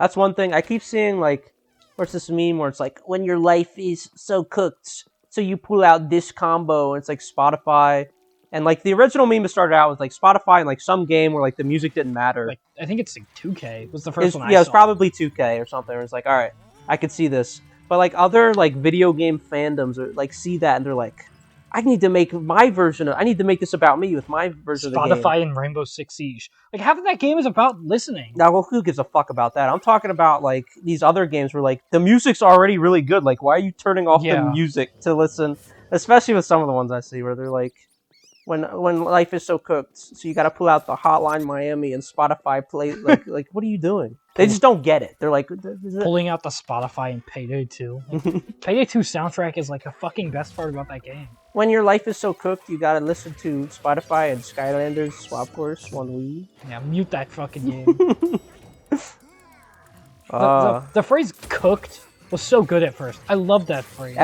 That's one thing I keep seeing. Like, what's this meme where it's like, when your life is so cooked, so you pull out this combo, and it's like Spotify, and like the original meme started out with like Spotify and like some game where like the music didn't matter. Like I think it's like 2K was the first one. Yeah, it's probably 2K or something. Where it's like, all right, I could see this, but like other like video game fandoms or like see that and they're like, I need to make my version of. I need to make this about me with my version of the game. Spotify and Rainbow Six Siege. Like half of that game is about listening. Now, well, who gives a fuck about that? I'm talking about like these other games where like the music's already really good. Like, why are you turning off the music to listen? Especially with some of the ones I see where they're like, when life is so cooked, so you got to pull out the Hotline Miami and Spotify play. Like what are you doing? They just don't get it. They're like pulling out the Spotify and Payday 2. Like, Payday 2 soundtrack is like the fucking best part about that game. When your life is so cooked, you gotta listen to Spotify and Skylanders Swap Course on Wii. Yeah, mute that fucking game. The phrase "cooked" was so good at first. I love that phrase.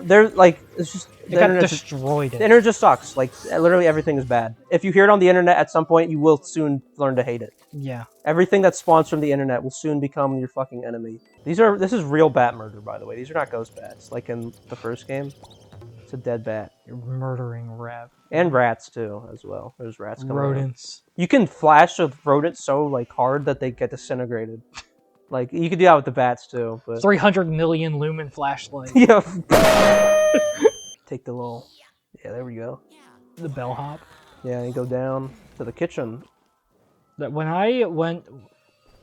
They're like, it's just it got destroyed. The internet just sucks. Like literally everything is bad. If you hear it on the internet at some point, you will soon learn to hate it. Yeah. Everything that spawns from the internet will soon become your fucking enemy. This is real bat murder, by the way. These are not ghost bats, like in the first game. It's a dead bat. You're murdering And rats too, as well. There's rats coming out. rodents. You can flash a rodent so like hard that they get disintegrated. Like you can do that with the bats too, but 300 million lumen flashlight. yeah. Take the little. Yeah, there we go. The bellhop. Yeah, you go down to the kitchen. That when I went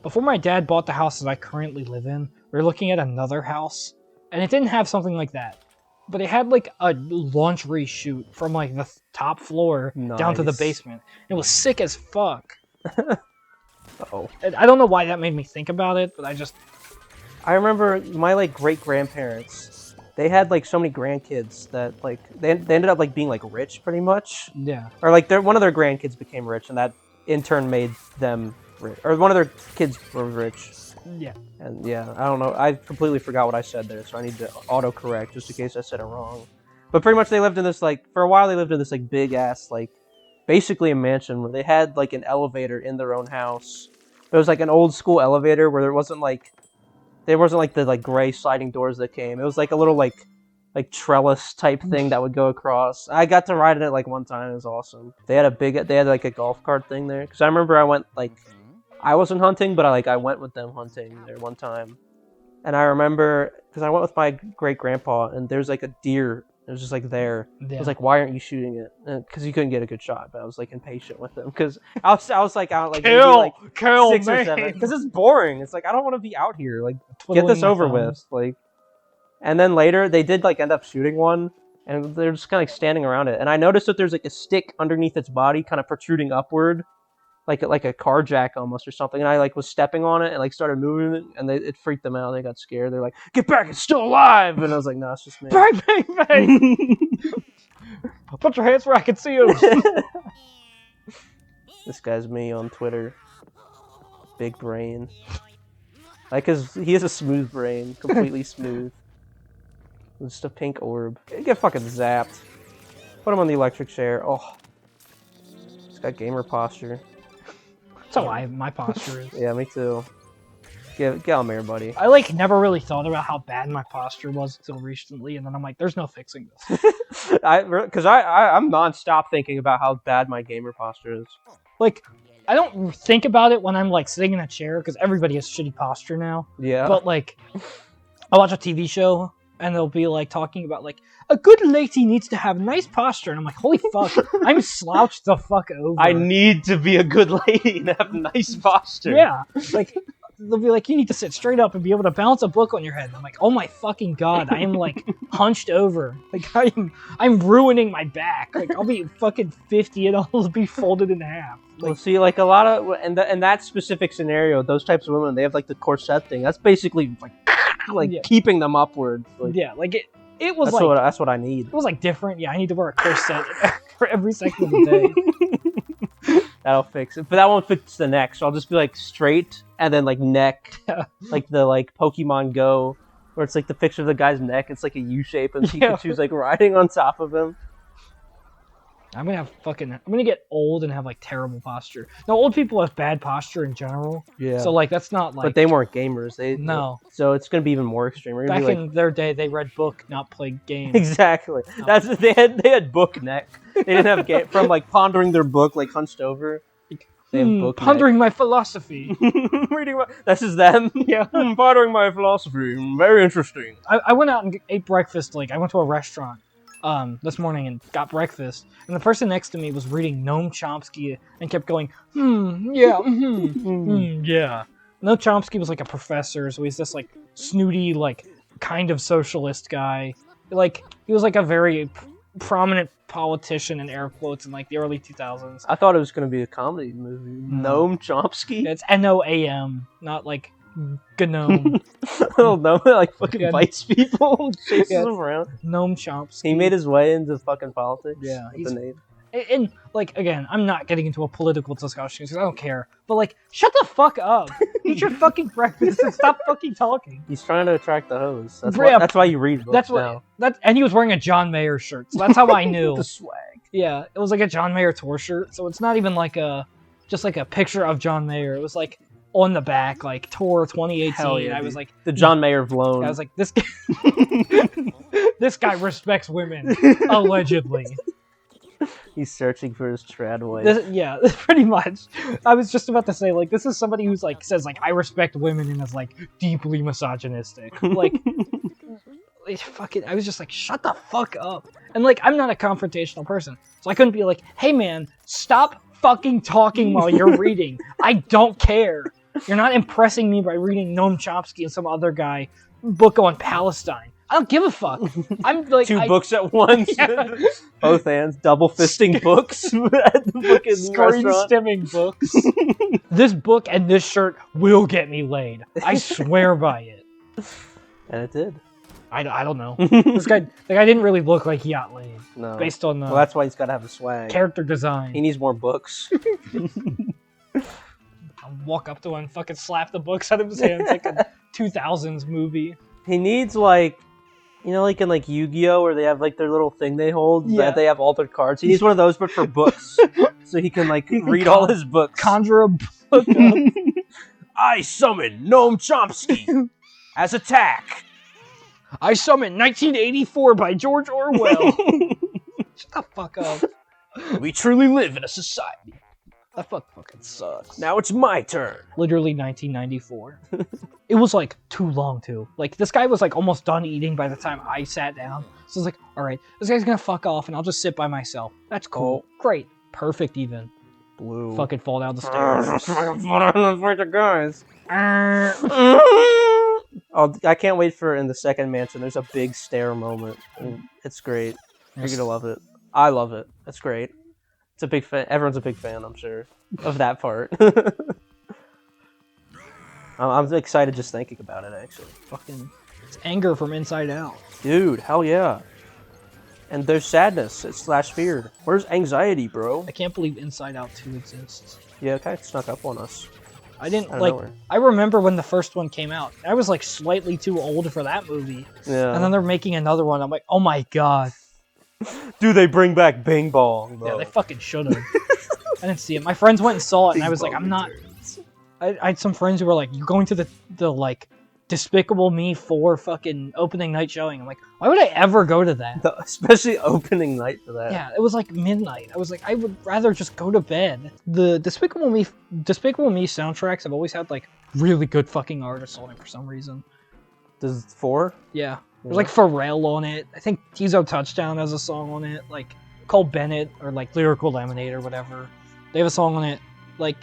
before my dad bought the house that I currently live in, we were looking at another house, and it didn't have something like that. But it had like a laundry chute from like the top floor down to the Nice. basement. It was sick as fuck. Oh. And I don't know why that made me think about it, but I remember my like great grandparents. They had like so many grandkids that like they ended up like being like rich pretty much, yeah. or like one of their grandkids became rich, and that in turn made them rich, or one of their kids were rich. Yeah. And yeah, I don't know. I completely forgot what I said there, so I need to autocorrect just in case I said it wrong. But pretty much they lived in this like for a while they lived in this like big ass like basically a mansion where they had like an elevator in their own house. It was like an old school elevator where there wasn't like the like gray sliding doors that came. It was like a little like trellis type thing that would go across. I got to ride in it like one time. It was awesome. They had like a golf cart thing there because I remember I went like. I wasn't hunting, but I went with them hunting there one time. And I remember, because I went with my great-grandpa, and there's like a deer. It was just like there. Yeah. I was like, why aren't you shooting it? Because you couldn't get a good shot, but I was like impatient with him. Because I was like out like maybe like kill 6 or me. 7. Because it's boring. It's like, I don't want to be out here. Like, get Twiddling this my over thumbs. with. Like, and then later, they did like end up shooting one, and they're just kind of like standing around it. And I noticed that there's like a stick underneath its body kind of protruding upward. Like a car jack almost or something, and I like was stepping on it and like started moving it, and it freaked them out. They got scared. They're like, "Get back! It's still alive!" And I was like, "No, it's just me." Bang, bang, bang! Put your hands where I can see you. This guy's me on Twitter. Big brain. Like, he has a smooth brain, completely smooth. Just a pink orb. Get fucking zapped. Put him on the electric chair. Oh, he's got gamer posture. So my posture is. Yeah, me too. Get on there, buddy. I like never really thought about how bad my posture was until recently, and then I'm like, there's no fixing this. Because I'm non-stop thinking about how bad my gamer posture is. Like, I don't think about it when I'm like sitting in a chair because everybody has shitty posture now. Yeah. But like, I watch a TV show and they'll be like talking about like a good lady needs to have nice posture, and I'm like, holy fuck, I'm slouched the fuck over. I need to be a good lady and have nice posture. Yeah, like. They'll be like, you need to sit straight up and be able to balance a book on your head. And I'm like, oh my fucking god, I am like hunched over. Like I'm ruining my back. Like I'll be fucking 50 and I'll be folded in half. Like, Well, see, like a lot of in that specific scenario, those types of women, they have like the corset thing. That's basically like Yeah. keeping them upwards. Like, yeah, like it was that's what I need. it was like different. Yeah, I need to wear a corset for every second of the day. That'll fix it, but that won't fix the neck. So I'll just be like straight and then like neck, like the Pokemon Go, where it's like the picture of the guy's neck. It's like a U shape, and Pikachu's like riding on top of him. I'm gonna get old and have like terrible posture. Now, old people have bad posture in general. Yeah. So like that's not like. But they weren't gamers. No. So it's gonna be even more extreme. We're gonna Back be like, in their day, they read book, not played games. exactly. No. That's they had book neck. They didn't have from like pondering their book like hunched over. They have book Pondering my philosophy. Reading this is them. Yeah. Pondering my philosophy. Very interesting. I went out and ate breakfast. Like I went to a restaurant this morning and got breakfast, and the person next to me was reading Noam Chomsky and kept going, yeah, yeah. Noam Chomsky was like a professor, so he's this like snooty, like kind of socialist guy. Like he was like a very prominent politician in air quotes in like the early 2000s. I thought it was going to be a comedy movie. Noam Chomsky? It's Noam, not like Gnome. I don't know, like fucking Yeah. bites people, chases Yeah. them around. Noam Chomsky. He made his way into fucking politics. Yeah, with the name. And like again, I'm not getting into a political discussion because I don't care. But like, shut the fuck up. Eat your fucking breakfast and stop fucking talking. He's trying to attract the hoes. Yeah. That's why you read books That's now. what. And he was wearing a John Mayer shirt, so that's how I knew. The swag. Yeah, it was like a John Mayer tour shirt, so it's not even like just like a picture of John Mayer. It was like on the back, like Tour 2018. Hell yeah, I was dude. like, The John Mayer Vlone. I was like, this guy, this guy respects women, allegedly. He's searching for his trad wife. Yeah, pretty much. I was just about to say, like, this is somebody who's like says like I respect women and is like deeply misogynistic. Like, I was just like, shut the fuck up. And like, I'm not a confrontational person, so I couldn't be like, hey man, stop fucking talking while you're reading. I don't care. You're not impressing me by reading Noam Chomsky and some other guy book on Palestine. I don't give a fuck. I'm like Two books at once. Yeah. Both hands, double fisting books at the fucking Screen restaurant. stimming books. This book and this shirt will get me laid. I swear by it. And it did. I don't know. This guy, the guy didn't really look like he got laid. No. Based on the Well, that's why he's got to have the swag. character design. He needs more books. I'll walk up to him and fucking slap the books out of his hands like a 2000s movie. He needs like, you know, like in like Yu-Gi-Oh, where they have like their little thing they hold. Yeah. That they have all their cards. He needs one of those, but for books, so he can like read all his books. Conjure a book up. I summon Noam Chomsky as attack. I summon 1984 by George Orwell. Shut the fuck up. We truly live in a society. That fucking sucks. Now it's my turn. Literally 1994. It was like too long too. Like this guy was like almost done eating by the time I sat down. So I was like, all right, this guy's gonna fuck off and I'll just sit by myself. That's cool. Great. Perfect even. Blue. Fucking fall down the stairs. guys. Oh, I can't wait for in the second mansion. There's a big stair moment. And it's great. You're gonna love it. I love it. It's great. It's a big fan. Everyone's a big fan, I'm sure, of that part. I'm excited just thinking about it, actually. Fucking it's anger from inside out. Dude, hell yeah. And there's sadness / fear. Where's anxiety, bro? I can't believe Inside Out 2 exists. Yeah, it kind of snuck up on us. I didn't Out of like. nowhere. I remember when the first one came out. I was like slightly too old for that movie. Yeah. And then they're making another one. I'm like, oh my god. Do they bring back Bing Bong, Yeah, though? they fucking should have. I didn't see it. My friends went and saw it, and I was like, I'm not. I had some friends who were like, "You're going to the like Despicable Me 4 fucking opening night showing." I'm like, why would I ever go to that? Especially opening night for that. Yeah, it was like midnight. I was like, I would rather just go to bed. The Despicable Me soundtracks have always had like really good fucking artists on it for some reason. Does 4? Yeah. There's like Pharrell on it. I think Tizo Touchdown has a song on it. Like Cole Bennett or like Lyrical Lemonade or whatever. They have a song on it. Like,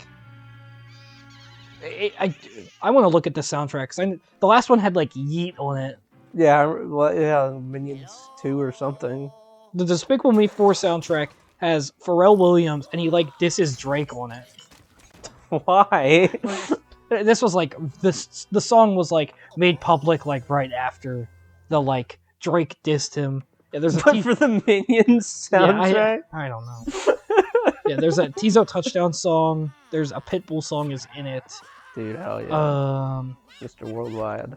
I want to look at the soundtrack because the last one had like Yeet on it. Yeah, well, yeah, Minions 2 or something. The Despicable Me 4 soundtrack has Pharrell Williams and he like disses Drake on it. Why? This was like the song was like made public like right after the like Drake dissed him. Yeah, there's a But for the Minions soundtrack? Yeah, I don't know. Yeah, there's a Tizo Touchdown song. There's a Pitbull song is in it. Dude, hell yeah. Mr. Mr. Worldwide.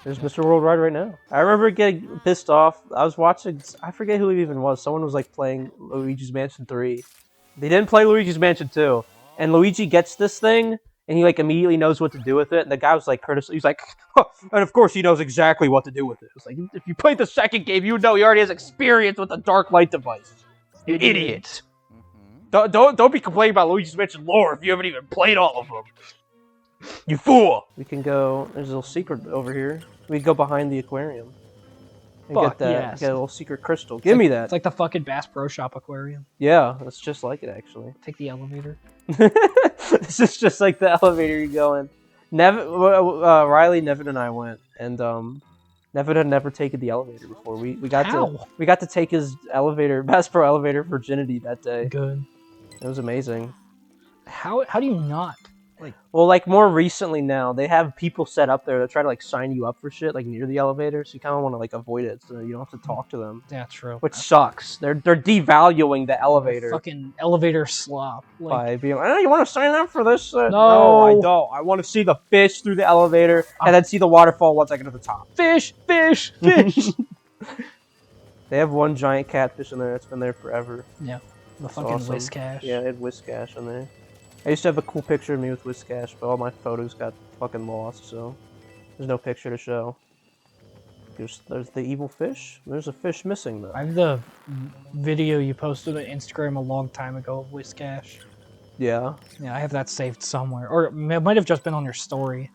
There's Mr. Worldwide right now. I remember getting pissed off. I was watching, I forget who it even was. Someone was like playing Luigi's Mansion 3. They didn't play Luigi's Mansion 2. And Luigi gets this thing, and he like immediately knows what to do with it. And the guy was like he's like, huh, and of course he knows exactly what to do with it. It's like, if you played the second game, you know he already has experience with the Dark Light device. You idiot. Don't be complaining about Luigi's Mansion lore if you haven't even played all of them. You fool! We can go. There's a little secret over here. We can go behind the aquarium and Fuck, get that. yes. Get a little secret crystal. Give me that. It's like the fucking Bass Pro Shop aquarium. Yeah, it's just like it actually. Take the elevator. This is just like the elevator you go in. Riley, Nevin, and I went, and Nevin had never taken the elevator before. We got to take his Bass Pro elevator virginity that day. Good. It was amazing. How do you not? Well, like more recently now, they have people set up there that try to like sign you up for shit like near the elevator, so you kind of want to like avoid it so you don't have to talk to them. Yeah, true. Which sucks. They're devaluing the elevator Fucking elevator slop. by being like, oh, you want to sign up for this? No, I don't. I want to see the fish through the elevator and then see the waterfall once I get to the top. Fish. They have one giant catfish in there that's been there forever. Yeah. The That's fucking awesome. Whiskash. Yeah, they had Whiskash in there. I used to have a cool picture of me with 𝖍𝖎, but all my photos got fucking lost, so there's no picture to show. There's the evil fish. There's a fish missing though. I have the video you posted on Instagram a long time ago of 𝖍𝖎. Yeah. Yeah, I have that saved somewhere, or it might have just been on your story.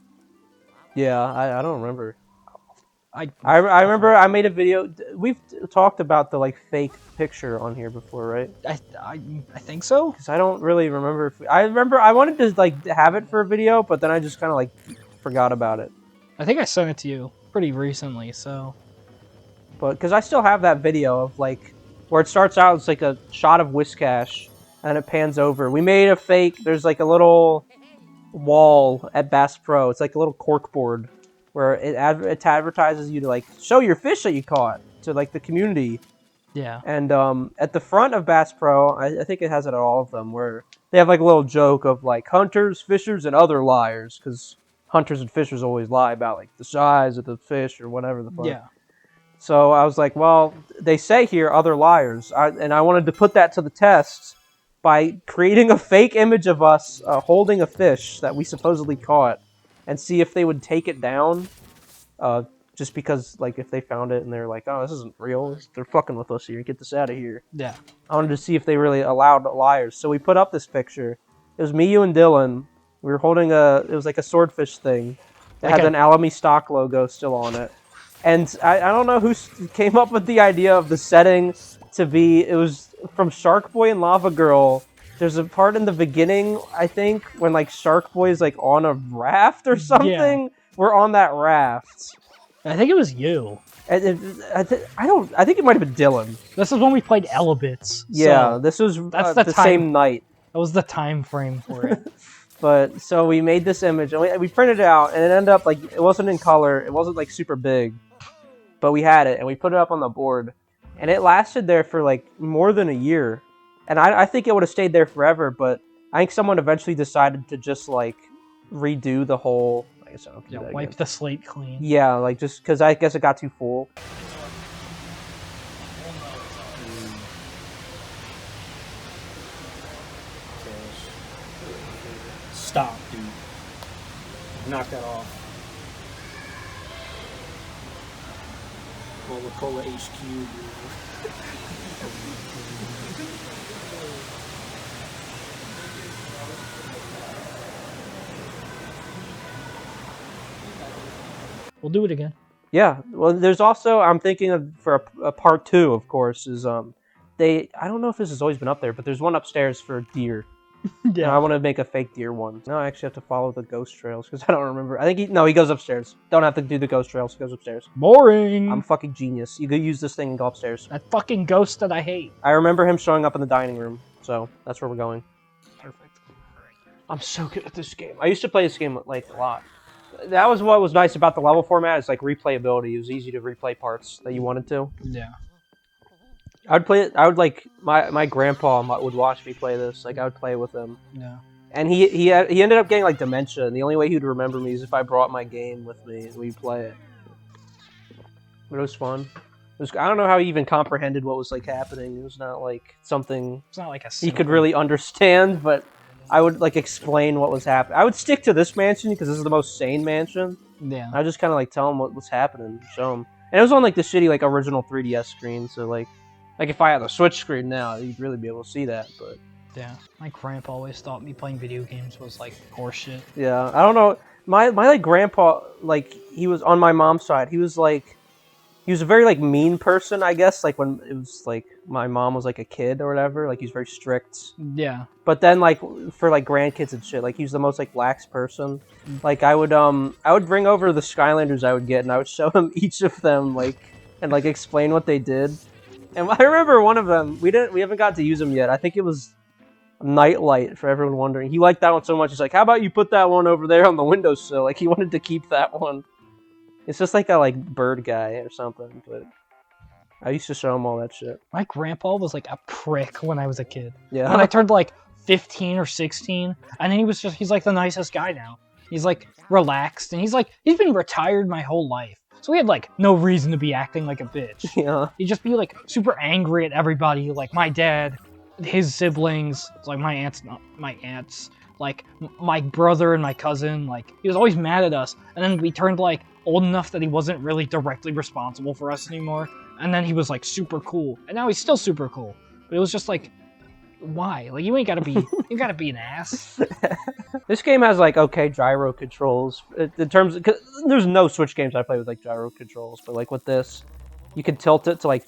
Yeah, I don't remember. I remember I made a video. We've talked about the like fake picture on here before, right? I think so. Because I don't really remember. If I remember I wanted to like have it for a video, but then I just kind of like forgot about it. I think I sent it to you pretty recently, so. But because I still have that video of like where it starts out, it's like a shot of 𝖍𝖎, and it pans over. We made a fake. There's like a little wall at Bass Pro. It's like a little cork board where it advertises you to like show your fish that you caught to like the community. Yeah. And at the front of Bass Pro, I think it has it at all of them, where they have like a little joke of like hunters, fishers, and other liars, because hunters and fishers always lie about like the size of the fish or whatever the fuck. Yeah. So I was like, well, they say here other liars, and I wanted to put that to the test by creating a fake image of us holding a fish that we supposedly caught, and see if they would take it down. Just because, like, if they found it and they're like, oh, this isn't real, they're fucking with us here, get this out of here. Yeah. I wanted to see if they really allowed liars. So we put up this picture. It was me, you, and Dylan. We were holding it was like a swordfish thing. It Like had an Alamy stock logo still on it. And I don't know who came up with the idea of the setting to be, it was from Shark Boy and Lava Girl. There's a part in the beginning, I think, when like Shark Boy is like on a raft or something. Yeah. We're on that raft. I think it was you. I think it might have been Dylan. This is when we played Elebits. Yeah, so this was that's the the time. same night. that was the time frame for it. But so we made this image and we printed it out, and it ended up like it wasn't in color. It wasn't like super big, but we had it and we put it up on the board, and it lasted there for like more than a year. And I think it would have stayed there forever, but I think someone eventually decided to just like redo the whole. I guess I don't do that Wipe again. the slate clean. Yeah, like just because I guess it got too full. Stop, dude. Knock that off. Coca-Cola HQ, dude. We'll do it again. Yeah, well, there's also, I'm thinking of, for a part 2, of course, is, I don't know if this has always been up there, but there's one upstairs for deer. Yeah. And I want to make a fake deer one. Now I actually have to follow the ghost trails, because I don't remember. I think he goes upstairs. Don't have to do the ghost trails, he goes upstairs. Boring. I'm a fucking genius. You could use this thing and go upstairs. That fucking ghost that I hate. I remember him showing up in the dining room, so that's where we're going. Perfect. I'm so good at this game. I used to play this game, like, a lot. That was what was nice about the level format, is like replayability. It was easy to replay parts that you wanted to. Yeah. I would play it. I would like my grandpa would watch me play this. Like I would play with him. Yeah. And he ended up getting like dementia, and the only way he'd remember me is if I brought my game with me and we'd play it. But it was fun. I don't know how he even comprehended what was like happening. It was not like something It's not like a he could really understand, but I would like explain what was happening. I would stick to this mansion because this is the most sane mansion. Yeah. I just kind of like tell him what was happening, show him. And it was on like the shitty like original 3DS screen, so like if I had the Switch screen now, you'd really be able to see that. But Yeah. My grandpa always thought me playing video games was like horseshit. yeah, I don't know. My like grandpa, like he was on my mom's side. He was a very like mean person, I guess. Like when it was like my mom was like a kid or whatever. Like he was very strict. Yeah. But then like for like grandkids and shit, like he was the most like lax person. Like I would bring over the Skylanders I would get, and I would show him each of them like and like explain what they did. And I remember one of them, we haven't got to use them yet. I think it was Nightlight, for everyone wondering. He liked that one so much. He's like, how about you put that one over there on the windowsill? Like he wanted to keep that one. It's just like a like bird guy or something, but I used to show him all that shit. My grandpa was like a prick when I was a kid. Yeah. When I turned like 15 or 16, and then he's like the nicest guy now. He's like relaxed, and he's been retired my whole life. So he had like no reason to be acting like a bitch. Yeah. He'd just be like super angry at everybody, like my dad, his siblings, like my aunts, like my brother and my cousin, like he was always mad at us, and then we turned like old enough that he wasn't really directly responsible for us anymore, and then he was like super cool, and now he's still super cool. But it was just like, why? Like you ain't gotta be an ass. This game has like okay gyro controls in terms of, 'cause there's no Switch games I play with like gyro controls, but like with this, you can tilt it to like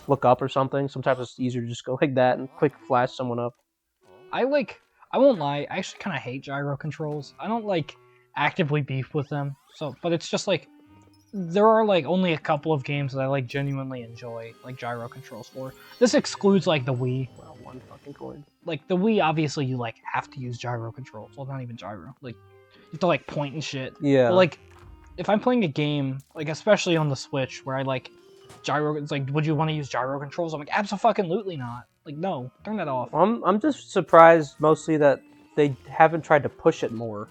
look up or something. Sometimes it's easier to just go like that and quick flash someone up. I won't lie, I actually kind of hate gyro controls. I don't like actively beef with them. So, but it's just like there are like only a couple of games that I like genuinely enjoy like gyro controls for. This excludes like the Wii. Wow, one fucking coin. Like the Wii, obviously you like have to use gyro controls. Well, not even gyro. Like you have to like point and shit. Yeah. But like if I'm playing a game, like especially on the Switch, where I like gyro, it's like, would you want to use gyro controls? I'm like, absolutely not. Like, no, turn that off. I'm just surprised mostly that they haven't tried to push it more.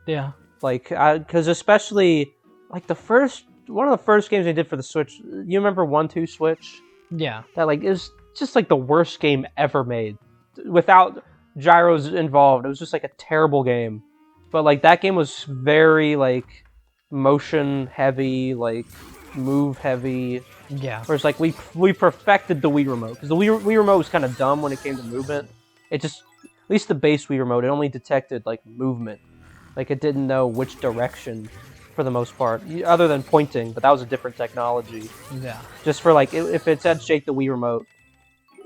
Yeah. Like, because especially like one of the first games they did for the Switch. You remember 1-2 Switch? Yeah. That like is just like the worst game ever made, without gyros involved. It was just like a terrible game. But like that game was very like motion heavy, like move heavy. Yeah. Whereas like we perfected the Wii remote, because the Wii remote was kind of dumb when it came to movement. It just, at least the base Wii remote, it only detected like movement. Like it didn't know which direction for the most part, other than pointing, but that was a different technology. Yeah. Just for like, if it said shake the Wii remote,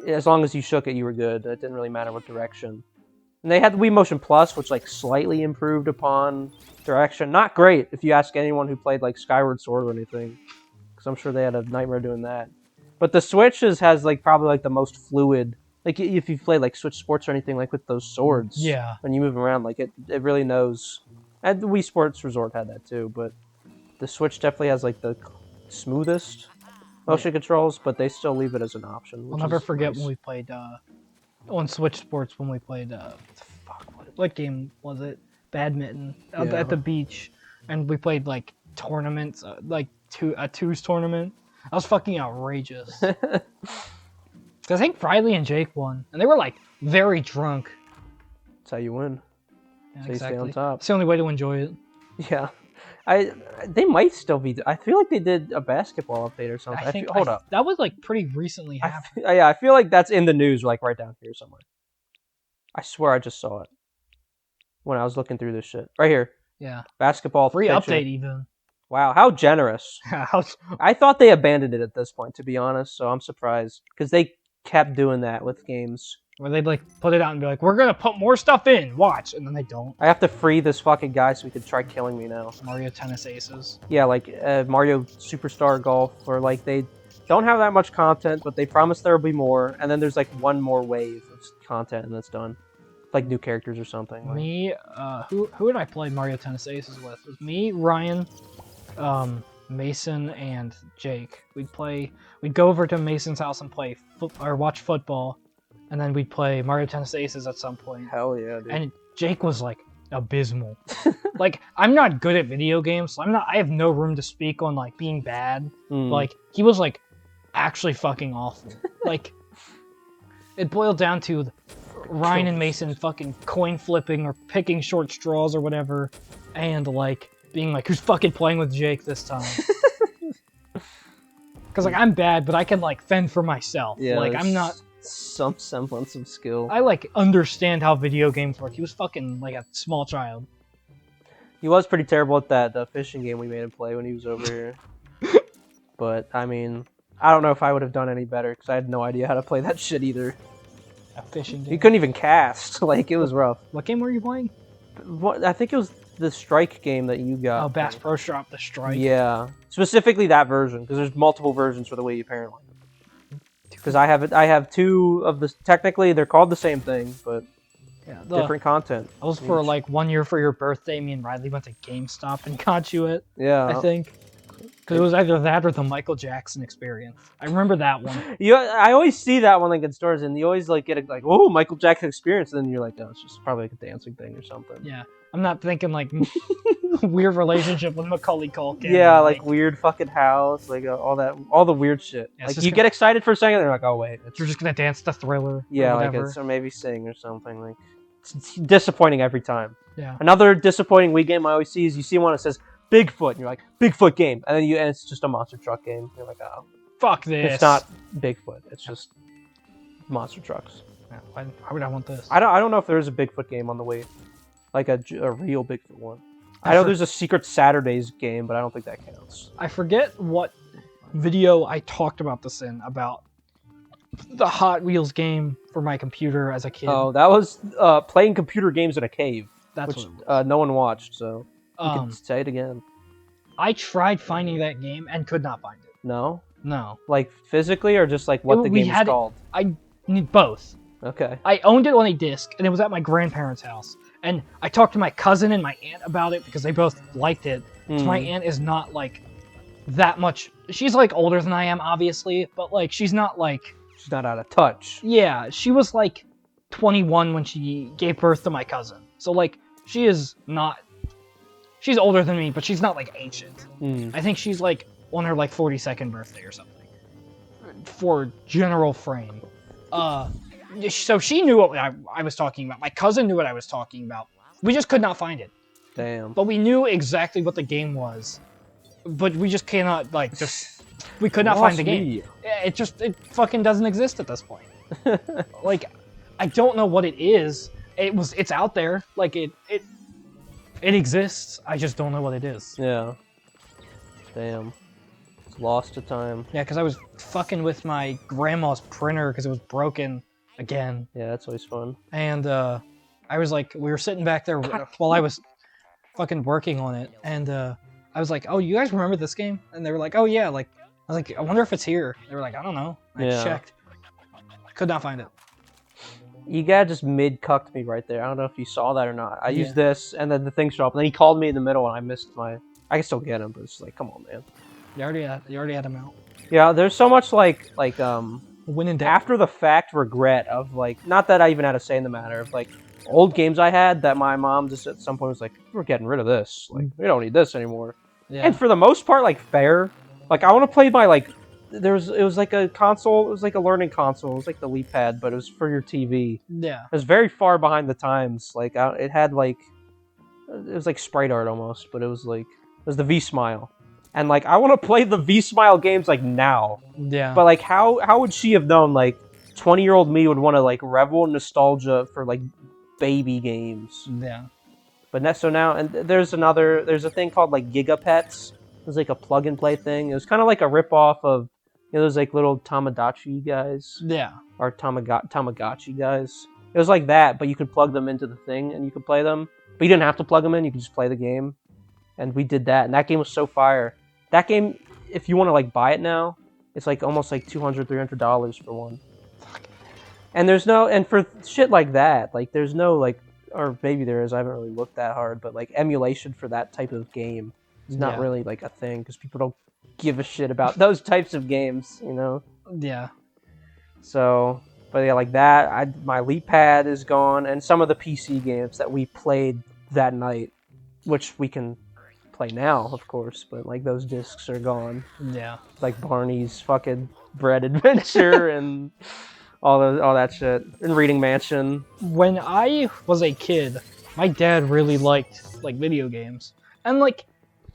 as long as you shook it, you were good. It didn't really matter what direction. And they had the Wii Motion Plus, which like slightly improved upon direction. Not great if you ask anyone who played like Skyward Sword or anything, because I'm sure they had a nightmare doing that. But the Switch has like probably like the most fluid. Like if you play like Switch Sports or anything, like with those swords, Yeah. when you move around, like it really knows. And the Wii Sports Resort had that too, but the Switch definitely has like the smoothest motion controls, but they still leave it as an option. I'll never forget when we played on Switch Sports when we played what game was it? Badminton at the beach, and we played like tournaments, like a twos tournament. That was fucking outrageous. I think Riley and Jake won, and they were like very drunk. That's how you win. Yeah, So you stay exactly. on top. It's the only way to enjoy it. Yeah, they might still be. I feel like they did a basketball update or something. Hold up. That was like pretty recently happened. I feel like that's in the news, like right down here somewhere. I swear I just saw it when I was looking through this shit. Right here. Yeah. Basketball Free picture. update even. Wow, how generous. I thought they abandoned it at this point, to be honest, so I'm surprised. Because they kept doing that with games. Where they'd like put it out and be like, we're gonna put more stuff in, watch, and then they don't. I have to free this fucking guy so he can try killing me now. Mario Tennis Aces. Yeah, like Mario Superstar Golf, where like they don't have that much content, but they promise there will be more, and then there's like one more wave of content and that's done. Like new characters or something. Like. Me, who did I play Mario Tennis Aces with? It was me, Ryan, Mason, and Jake. We'd go over to Mason's house and play or watch football, and then we'd play Mario Tennis Aces at some point. Hell yeah, dude. And Jake was like abysmal. Like, I'm not good at video games, so I have no room to speak on like being bad. Like, he was like actually fucking awful. Like, it boiled down to Ryan and Mason fucking coin flipping or picking short straws or whatever, and like being like, who's fucking playing with Jake this time? Because like I'm bad, but I can like fend for myself. Yeah, like I'm not some semblance of skill. I like understand how video games work. He was fucking like a small child. He was pretty terrible at the fishing game we made him play when he was over here. But I mean, I don't know if I would have done any better because I had no idea how to play that shit either. A fishing game. He couldn't even cast. Like, it was rough. What game were you playing? I think it was the Strike game that you got. Oh, Bass Pro Shop, the Strike. Yeah, specifically that version because there's multiple versions for the Wii apparently. Because I have two of the. Technically, they're called the same thing, but yeah, different content. I was for like 1 year for your birthday. Me and Riley went to GameStop and got you it. Yeah, I think. Because it was either that or the Michael Jackson Experience. I remember that one. I always see that one like in stores, and you always like get like, oh, Michael Jackson Experience, and then you're like, oh, it's just probably like a dancing thing or something. Yeah, I'm not thinking like weird relationship with Macaulay Culkin. Yeah, like weird fucking house, like all the weird shit. Yeah, like you get excited for a second, and you're like, oh wait, you're just gonna dance the Thriller. Yeah, or like whatever. it's or maybe sing or something like. it's disappointing every time. Yeah. Another disappointing Wii game I always see is you see one that says Bigfoot, and you're like, Bigfoot game, and then it's just a monster truck game. You're like, oh, Fuck this. it's not Bigfoot. It's just monster trucks. Yeah, why would I want this? I don't know if there is a Bigfoot game on the Wii, like a real Bigfoot one. I know there's a Secret Saturdays game, but I don't think that counts. I forget what video I talked about this in, about the Hot Wheels game for my computer as a kid. Oh, that was playing computer games in a cave, That's which what it was. no one watched, so you can say it again. I tried finding that game and could not find it. No? No. Like physically, or just like what the game is called? I need both. Okay. I owned it on a disc, and it was at my grandparents' house. And I talked to my cousin and my aunt about it because they both liked it. So my aunt is not like that much. She's like older than I am, obviously, but like she's not like. She's not out of touch. Yeah, she was like 21 when she gave birth to my cousin. So like she is not. She's older than me, but she's not like ancient. I think she's like on her like 42nd birthday or something. For general frame. So she knew what I was talking about. My cousin knew what I was talking about. We just could not find it. Damn. But we knew exactly what the game was. But we just cannot, like, we could not find the game. It fucking doesn't exist at this point. Like, I don't know what it is. It's out there. Like, it exists. I just don't know what it is. Yeah. Damn. It's lost to time. Yeah, because I was fucking with my grandma's printer because it was broken again. Yeah, that's always fun. And I was like, we were sitting back there while I was fucking working on it, and I was like, oh, you guys remember this game? And they were like, oh yeah. Like, I was like, I wonder if it's here. They were like, I don't know. I checked. Could not find it. You guy just mid-cucked me right there. I don't know if you saw that or not. I used this, and then the thing showed up, and then he called me in the middle, and I missed my... I can still get him, but it's like, come on, man. You already had him out. Yeah, there's so much like Win and after the fact regret of like, not that I even had a say in the matter of like old games I had that my mom just at some point was like, we're getting rid of this. Like, we don't need this anymore. Yeah. And for the most part, like fair. Like I want to play my like. It was like a console. It was like a learning console. It was like the LeapPad, but it was for your TV. Yeah. It was very far behind the times. Like it had like, it was like sprite art almost, but it was like it was the V-Smile. And like I want to play the V-Smile games like now. Yeah. But like how would she have known like 20-year-old me would want to like revel in nostalgia for like baby games. Yeah. But so now and there's a thing called like Gigapets. It was like a plug and play thing. It was kind of like a rip off of those like little Tamagotchi guys. Yeah. Or Tamagotchi guys. It was like that, but you could plug them into the thing and you could play them. But you didn't have to plug them in, you could just play the game. And we did that, and that game was so fire. That game, if you want to like buy it now, it's like almost like $200, $300 for one. And there's no, and for shit like that, like there's no like, or maybe there is, I haven't really looked that hard, but like emulation for that type of game is not really like a thing, because people don't give a shit about those types of games, you know? Yeah. So, but yeah, like that, my LeapPad is gone, and some of the PC games that we played that night, which we can play now, of course, but like those discs are gone. Yeah. Like Barney's fucking Bread Adventure and all that shit. And Reading Mansion. When I was a kid, my dad really liked like video games, and like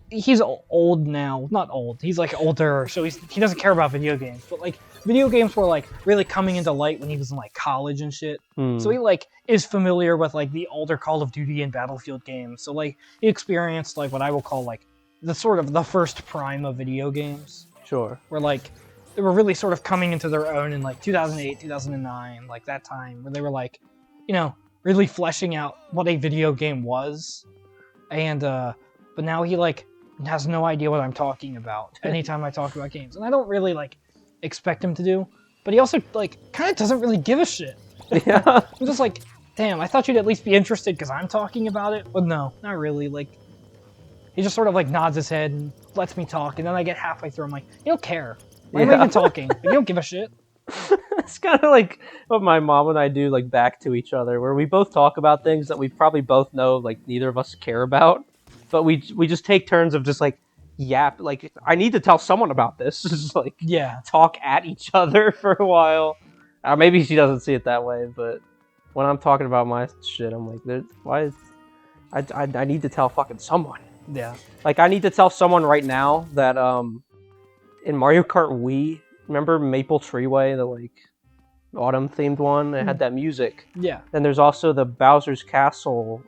he's old now. Not old. He's like older, so he doesn't care about video games. But like video games were like really coming into light when he was in like college and shit. So he like is familiar with like the older Call of Duty and Battlefield games. So like he experienced like what I will call like the sort of the first prime of video games. Sure. Where like they were really sort of coming into their own in like 2008, 2009, like that time where they were like, you know, really fleshing out what a video game was. And but now he like has no idea what I'm talking about anytime I talk about games. And I don't really like expect him to do, but he also like kind of doesn't really give a shit. Yeah. I'm just like, damn, I thought you'd at least be interested because I'm talking about it, but no, not really. Like he just sort of like nods his head and lets me talk, and then I get halfway through, I'm like, you don't care. Why am I even talking? Like, you don't give a shit. It's kind of like what my mom and I do, like back to each other, where we both talk about things that we probably both know like neither of us care about, but we just take turns of just like yap, like I need to tell someone about this. Just like Yeah. talk at each other for a while. Maybe she doesn't see it that way, but when I'm talking about my shit, I'm like, why is... I need to tell fucking someone. Yeah. Like, I need to tell someone right now that, in Mario Kart Wii, remember Maple Treeway, the, like, autumn-themed one? It had that music. Yeah. Then there's also the Bowser's Castle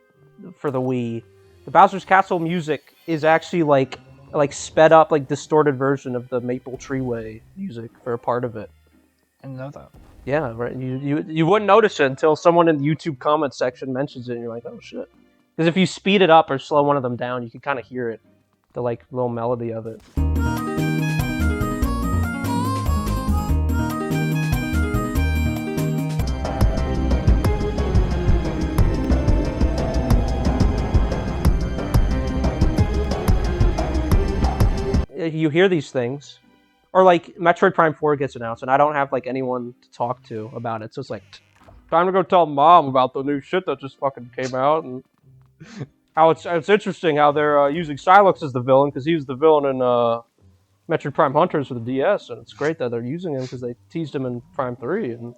for the Wii. The Bowser's Castle music is actually, like sped up, like, distorted version of the Maple Treeway music for a part of it. I didn't know that. Yeah, right. You wouldn't notice it until someone in the YouTube comments section mentions it, and you're like, oh, shit. Because if you speed it up or slow one of them down, you can kind of hear it. The, like, little melody of it. You hear these things. Or, like, Metroid Prime 4 gets announced, and I don't have, like, anyone to talk to about it. So it's like, time to go tell Mom about the new shit that just fucking came out, and... how it's interesting how they're using Sylux as the villain, because he was the villain in Metroid Prime Hunters for the DS, and it's great that they're using him because they teased him in Prime 3, and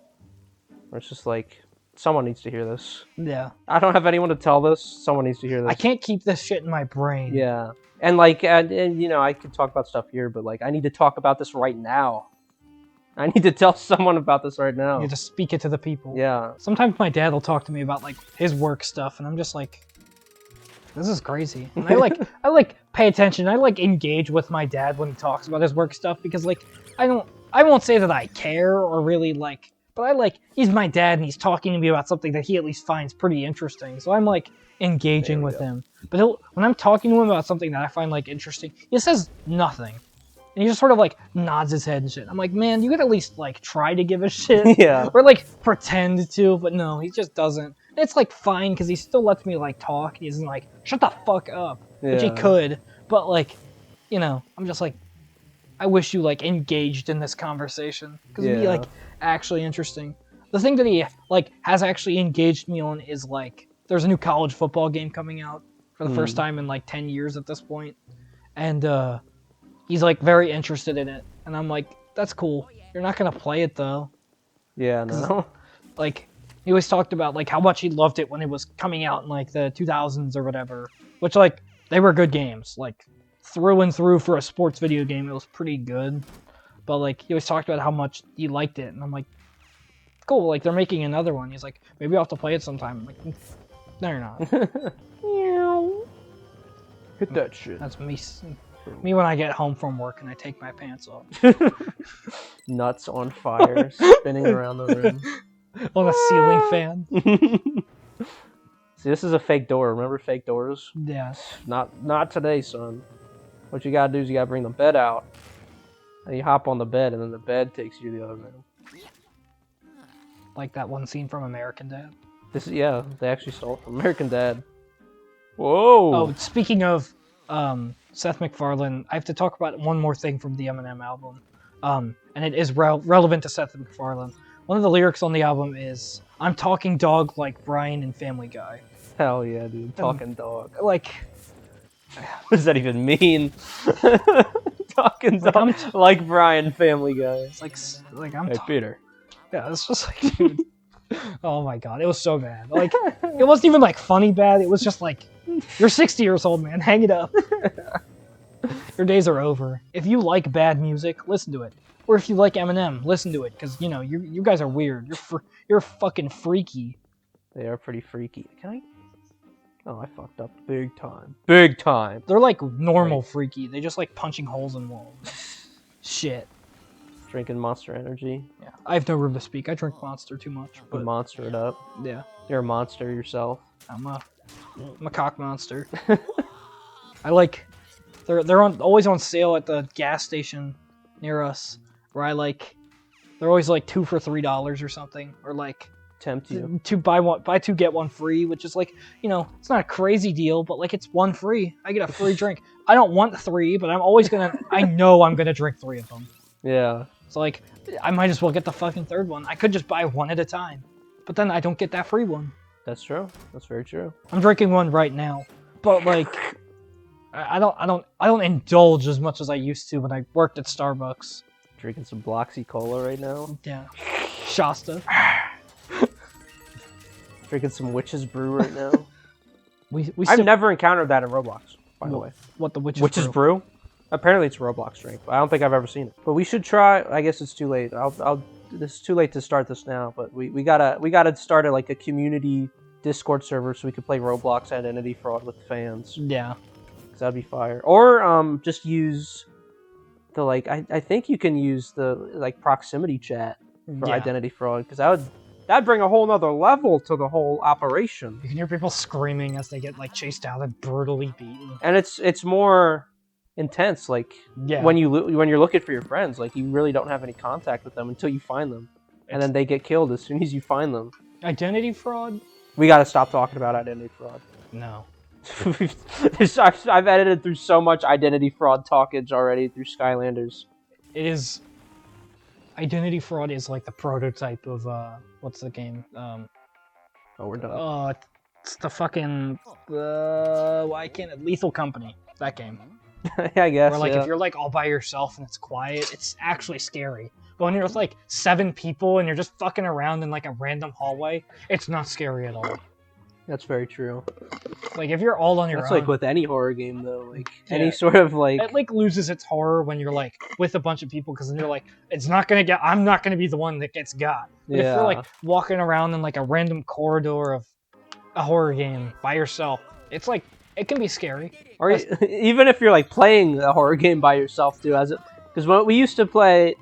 it's just like, someone needs to hear this. Yeah. I don't have anyone to tell this, someone needs to hear this. I can't keep this shit in my brain. Yeah. And like, and you know, I could talk about stuff here, but like, I need to talk about this right now. I need to tell someone about this right now. You just speak it to the people. Yeah. Sometimes my dad will talk to me about like his work stuff, and I'm just like, this is crazy. And I like pay attention. I like engage with my dad when he talks about his work stuff, because like I won't say that I care or really like, but he's my dad and he's talking to me about something that he at least finds pretty interesting. So I'm like engaging with him. But when I'm talking to him about something that I find like interesting, he says nothing. And he just sort of like nods his head and shit. I'm like, man, you could at least like try to give a shit. Yeah. Or like pretend to, but no, he just doesn't. And it's like fine, because he still lets me like talk. He isn't like, shut the fuck up. Which he could. But like, you know, I'm just like, I wish you like engaged in this conversation. Because it'd be like actually interesting. The thing that he like has actually engaged me on is like, there's a new college football game coming out for the first time in like 10 years at this point. And he's like very interested in it. And I'm like, that's cool. You're not going to play it though. Yeah, no. Like, he always talked about like how much he loved it when it was coming out in like the 2000s or whatever. Which like, they were good games. Like, through and through for a sports video game, it was pretty good. But like, he always talked about how much he liked it. And I'm like, cool, like they're making another one. He's like, maybe I'll have to play it sometime. I'm like, no, you're not. Hit that shit. That's me when I get home from work and I take my pants off. Nuts on fire, spinning around the room. On a ceiling fan. See, this is a fake door. Remember fake doors? Yeah. Not today, son. What you gotta do is you gotta bring the bed out. And you hop on the bed, and then the bed takes you to the other room. Like that one scene from American Dad. Yeah, they actually stole it from American Dad. Whoa! Oh, speaking of Seth MacFarlane, I have to talk about one more thing from the Eminem album. And it is relevant to Seth MacFarlane. One of the lyrics on the album is, I'm talking dog like Brian in Family Guy. Hell yeah, dude. Talking dog. Like... What does that even mean? Talking dog like Brian Family Guy. It's like I'm... Hey, Peter. Yeah, it's just like, dude... Oh my god, it was so bad. Like, it wasn't even like funny bad, it was just like, you're 60 years old, man, hang it up. Your days are over. If you like bad music, listen to it. Or if you like Eminem, listen to it, because, you know, you guys are weird. You're fucking freaky. They are pretty freaky. Can I? Oh, I fucked up big time. Big time. They're like normal freaky. They just like punching holes in walls. Shit. Drinking Monster Energy. Yeah, I have no room to speak. I drink Monster too much. But Monster it up. Yeah. You're a monster yourself. I'm a cock monster. I like... They're always on sale at the gas station near us. Where I like... They're always like 2 for $3 or something. Or like... Tempt you. Buy 2, get 1 free. Which is like, you know, it's not a crazy deal. But like, it's 1 free. I get a free drink. I don't want 3, but I'm always gonna... I know I'm gonna drink 3 of them. Yeah. So like, I might as well get the fucking 3rd one. I could just buy 1 at a time. But then I don't get that free one. That's true. That's very true. I'm drinking one right now. But like... I don't indulge as much as I used to when I worked at Starbucks. Drinking some Bloxy Cola right now. Yeah. Shasta. Drinking some witch's brew right now. We I've never encountered that in Roblox, by the way. What the Witch's brew? Apparently it's a Roblox drink, but I don't think I've ever seen it. But we should try. I guess it's too late. It's too late to start this now. But we gotta start a community Discord server so we could play Roblox Identity Fraud with fans. Yeah. Cause that'd be fire. Or just use the I think you can use the proximity chat for Identity Fraud, because that'd bring a whole nother level to the whole operation. You can hear people screaming as they get chased out and brutally beaten. And it's more intense, when you're looking for your friends, you really don't have any contact with them until you find them, and then they get killed as soon as you find them. Identity Fraud? We gotta stop talking about Identity Fraud. No. I've edited through so much Identity Fraud talkage already through Skylanders. It is... Identity Fraud is the prototype of, what's the game? Oh, we're done. It's the fucking, why can't it? Lethal Company. That game. I guess, Where, if you're, all by yourself and it's quiet, it's actually scary. But when you're with, 7 people and you're just fucking around in, a random hallway, it's not scary at all. That's very true. If you're all on your own... That's with any horror game, though. Any sort of, It, loses its horror when you're, with a bunch of people, because then you're it's not gonna get... I'm not gonna be the one that gets got. But if you're, walking around in, a random corridor of a horror game by yourself, it's, it can be scary. Or even if you're, playing a horror game by yourself, too, because when we used to play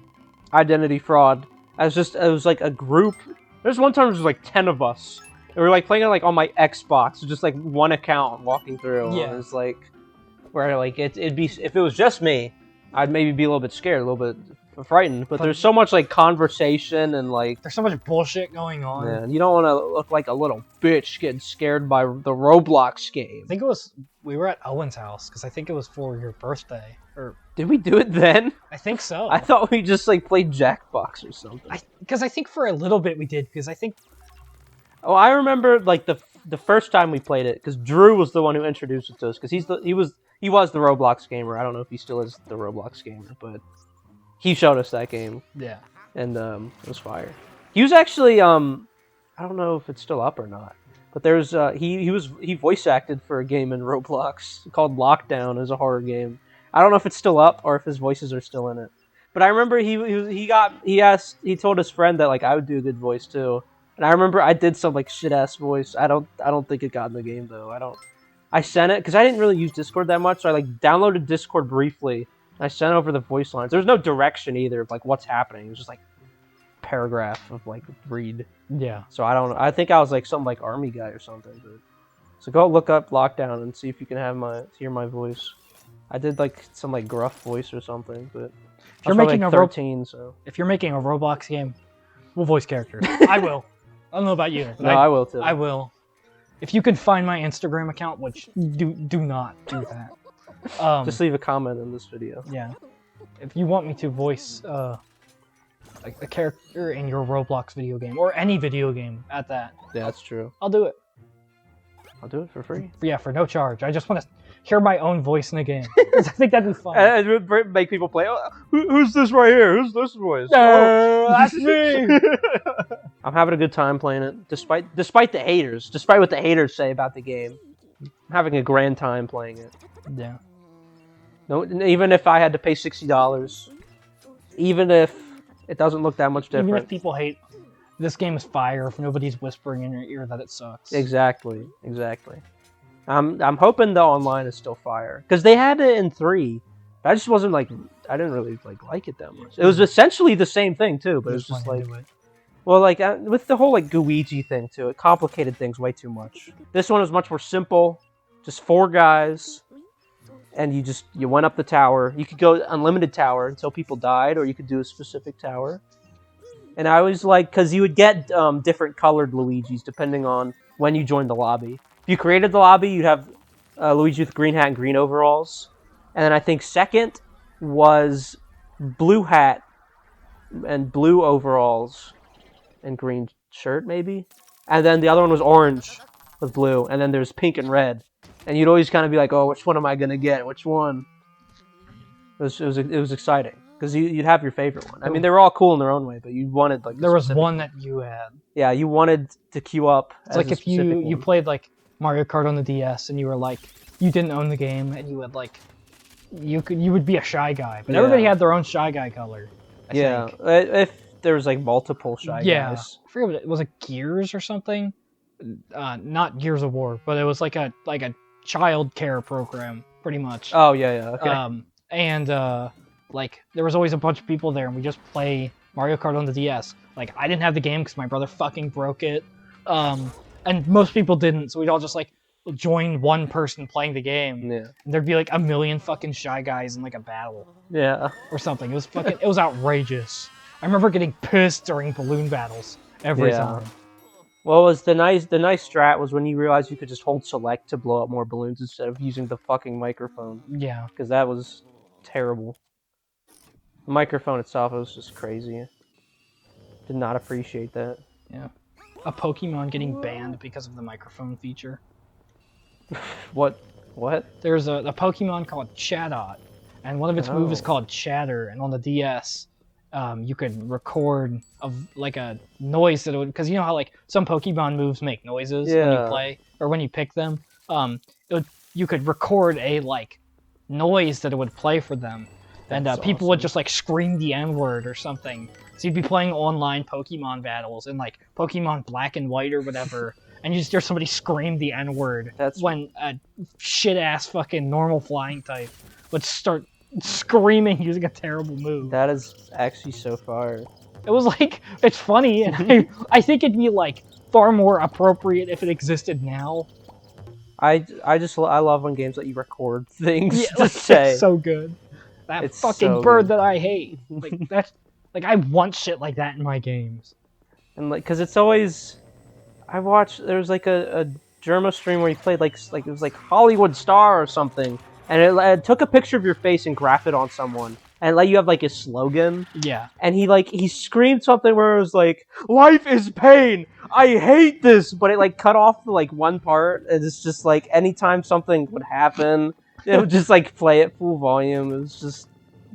Identity Fraud, it was, a group... There's one time there was, 10 of us. We were playing it on my Xbox, just one account walking through. Yeah. It was where it'd be, if it was just me, I'd maybe be a little bit scared, a little bit frightened. But there's so much conversation and there's so much bullshit going on. Yeah, and you don't want to look like a little bitch getting scared by the Roblox game. I think we were at Owen's house because I think it was for your birthday. Or did we do it then? I think so. I thought we just played Jackbox or something. Because I think for a little bit we did, because I think. Oh, I remember the first time we played it, because Drew was the one who introduced it to us, because he was the Roblox gamer. I don't know if he still is the Roblox gamer, but he showed us that game. Yeah. And it was fire. He was actually I don't know if it's still up or not, but there's he voice acted for a game in Roblox called Lockdown as a horror game. I don't know if it's still up or if his voices are still in it. But I remember he told his friend that I would do a good voice too. And I remember I did some shit ass voice. I don't think it got in the game though. I sent it because I didn't really use Discord that much, so I downloaded Discord briefly. And I sent over the voice lines. There's no direction either of what's happening. It was just paragraph of read. Yeah. So I don't know. I think I was some army guy or something. But... So go look up Lockdown and see if you can hear my voice. I did some gruff voice or something, but if you're making 13, so if you're making a Roblox game, we'll voice characters. I will. I don't know about you. No, I will too. I will. If you can find my Instagram account, which do not do that. Just leave a comment in this video. Yeah. If you want me to voice a character in your Roblox video game, or any video game at that. Yeah, that's true. I'll do it. I'll do it for free. Yeah, for no charge. I just want to hear my own voice in the game. I think that'd be fun. And it would make people play, oh, who's this right here? Who's this voice? That's me! I'm having a good time playing it, despite the haters. Despite what the haters say about the game. I'm having a grand time playing it. Yeah. No, even if I had to pay $60, even if it doesn't look that much different. Even if people hate, this game is fire if nobody's whispering in your ear that it sucks. Exactly. I'm hoping the online is still fire, because they had it in 3. I just wasn't I didn't really like it that much. It was essentially the same thing too, but it was just well, with the whole 𝖍𝖎 thing too, it complicated things way too much. This one is much more simple, just 4 guys, and you went up the tower. You could go unlimited tower until people died, or you could do a specific tower. And I always because you would get different colored Luigi's depending on when you joined the lobby. If you created the lobby, you'd have Luigi with green hat and green overalls. And then I think second was blue hat and blue overalls and green shirt, maybe. And then the other one was orange with blue. And then there's pink and red. And you'd always kind of be oh, which one am I going to get? Which one? It was exciting. because you'd have your favorite one. I mean, they were all cool in their own way, but you wanted like There was specific one that you had. Yeah, you wanted to queue up. It's like if you played like Mario Kart on the DS and you were like you didn't own the game and you would like you would be a Shy Guy, but everybody had their own Shy Guy color. I think. If there was like multiple Shy Guys. I forget what it was. It Gears or something. Not Gears of War, but it was like a child care program, pretty much. Oh yeah, okay. And like there was always a bunch of people there, and we just play Mario Kart on the DS. Like I didn't have the game because my brother fucking broke it, and most people didn't, so we'd all just like join one person playing the game. Yeah. And there'd be like a million fucking Shy Guys in like a battle. Yeah. Or something. It was fucking. It was outrageous. I remember getting pissed during balloon battles every time. Well, it was the nice strat was when you realized you could just hold select to blow up more balloons instead of using the fucking microphone. Yeah. Because that was terrible. The microphone itself was just crazy. Did not appreciate that. Yeah. A Pokemon getting banned because of the microphone feature. What? There's a Pokemon called Chatot, and one of its moves is called Chatter, and on the DS, you could record like a noise that would, because you know how like some Pokemon moves make noises when you play or when you pick them. You could record a like noise that it would play for them, and people would just like scream the N-word or something. So you'd be playing online Pokemon battles in like Pokemon Black and White or whatever. And you just hear somebody scream the N-word when a shit-ass fucking normal flying type would start screaming using a terrible move. That is actually so far. It was like, it's funny, and I think it'd be like far more appropriate if it existed now. I love when games let you record things to say. It's so good. That fucking bird that I hate. Like that's like I want shit like that in my games. And like, cause it's always. I watched. There was like a Germa stream where he played like it was like Hollywood Star or something, and it took a picture of your face and graphed it on someone, and let you have like a slogan. Yeah. And he screamed something where it was like, "Life is pain. I hate this," but it like cut off like one part, and it's just like anytime something would happen, it would just like play at full volume. It was just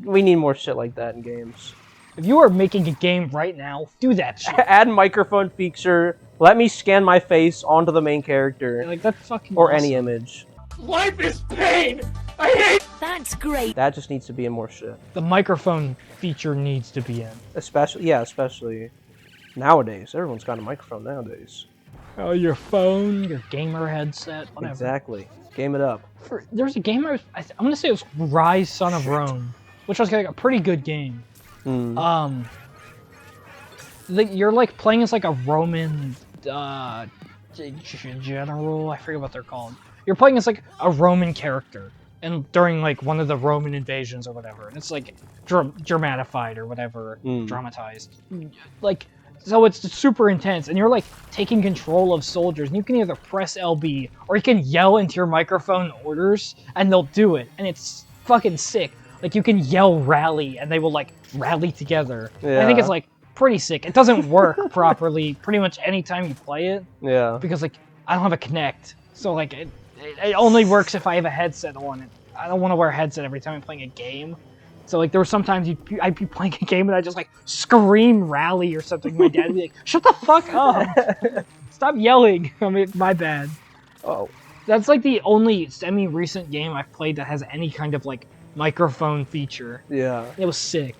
we need more shit like that in games. If you are making a game right now, do that shit. Add microphone feature. Let me scan my face onto the main character. Like that's fucking or awesome. Any image. Life is pain! I hate. That's great. That just needs to be in more shit. The microphone feature needs to be in. Especially nowadays. Everyone's got a microphone nowadays. Oh, your phone, your gamer headset, whatever. Exactly. Game it up. There's a game I'm gonna say it was Rise Son of Rome, which was like a pretty good game. Mm. You're like playing as like a Roman general. I forget what they're called. You're playing as like a Roman character, and during like one of the Roman invasions or whatever, and it's like dramatified or whatever, dramatized. Like so, it's super intense, and you're like taking control of soldiers, and you can either press LB or you can yell into your microphone orders, and they'll do it, and it's fucking sick. Like you can yell rally, and they will like rally together. Yeah. I think it's like pretty sick. It doesn't work properly pretty much any time you play it. Yeah. Because like I don't have a Kinect, so like it only works if I have a headset on it. I don't want to wear a headset every time I'm playing a game. So like there were sometimes I'd be playing a game and I'd just like scream rally or something. My dad would be like, "Shut the fuck up! Stop yelling!" I mean, my bad. Oh. That's like the only semi-recent game I've played that has any kind of like microphone feature. Yeah. It was sick.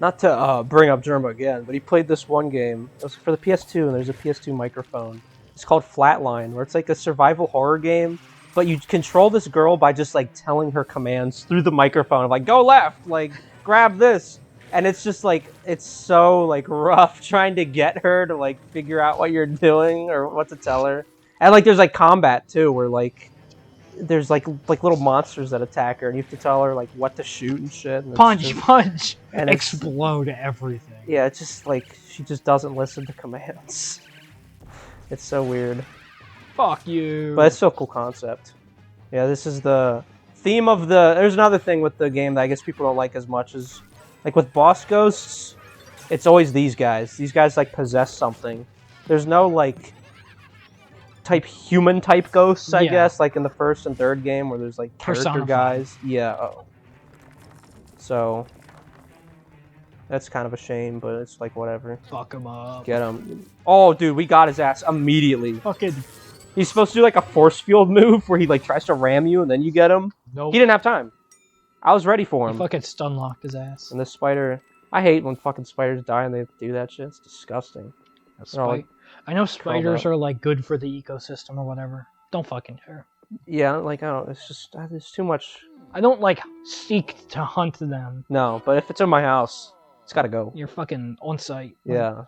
Not to bring up Germa again, but he played this one game. It was for the PS2, and there's a PS2 microphone. It's called Flatline, where it's like a survival horror game, but you control this girl by just like telling her commands through the microphone, like go left, like grab this, and it's just like it's so like rough trying to get her to like figure out what you're doing or what to tell her. And like there's like combat too, where like there's like little monsters that attack her, and you have to tell her like what to shoot and shit. And punch, and explode everything. Yeah, it's just like she just doesn't listen to commands. It's so weird. Fuck you. But it's still a cool concept. Yeah, this is the theme of the. There's another thing with the game that I guess people don't like as much as like with boss ghosts. It's always these guys. These guys like possess something. There's no like human type ghosts, I guess, like in the first and third game where there's like character guys. Yeah. So That's kind of a shame, but it's like whatever. Fuck him up. Get him. Oh, dude, we got his ass immediately. Fucking He's supposed to do like a force field move where he like tries to ram you and then you get him. nope. He didn't have time. I was ready for He him. fucking stun locked his ass. And this spider, I hate when fucking spiders die and they do that shit. It's disgusting. They're all, like, I know spiders up. are like good for the ecosystem or whatever. Don't fucking care. Yeah, like I don't. It's just there's too much. I don't like seek to hunt them. No, but if it's in my house, it's gotta go. You're fucking on site. Yeah.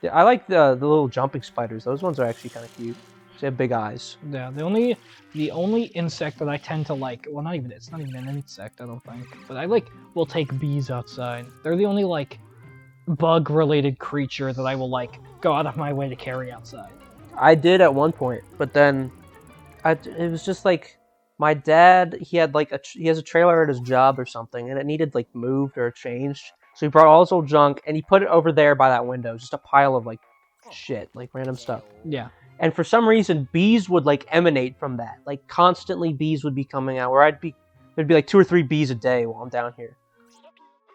Yeah, I like the little jumping spiders. Those ones are actually kind of cute. They have big eyes. Yeah, the only insect that I tend to like, well, it's not even an insect, I don't think, but I will take bees outside. They're the only like bug-related creature that I will like go out of my way to carry outside. I did at one point, but then it was just like my dad. He had like he has a trailer at his job or something, and it needed like moved or changed. So he brought all his old junk and he put it over there by that window, just a pile of like shit, like random stuff. Yeah. And for some reason, bees would like emanate from that. Like constantly, bees would be coming out. Where there'd be like 2 or 3 bees a day while I'm down here.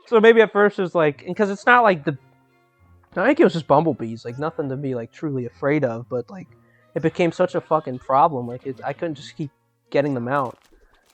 So maybe at first it was like, because it's not like I think it was just bumblebees, like nothing to be like truly afraid of. But like, it became such a fucking problem. Like I couldn't just keep getting them out.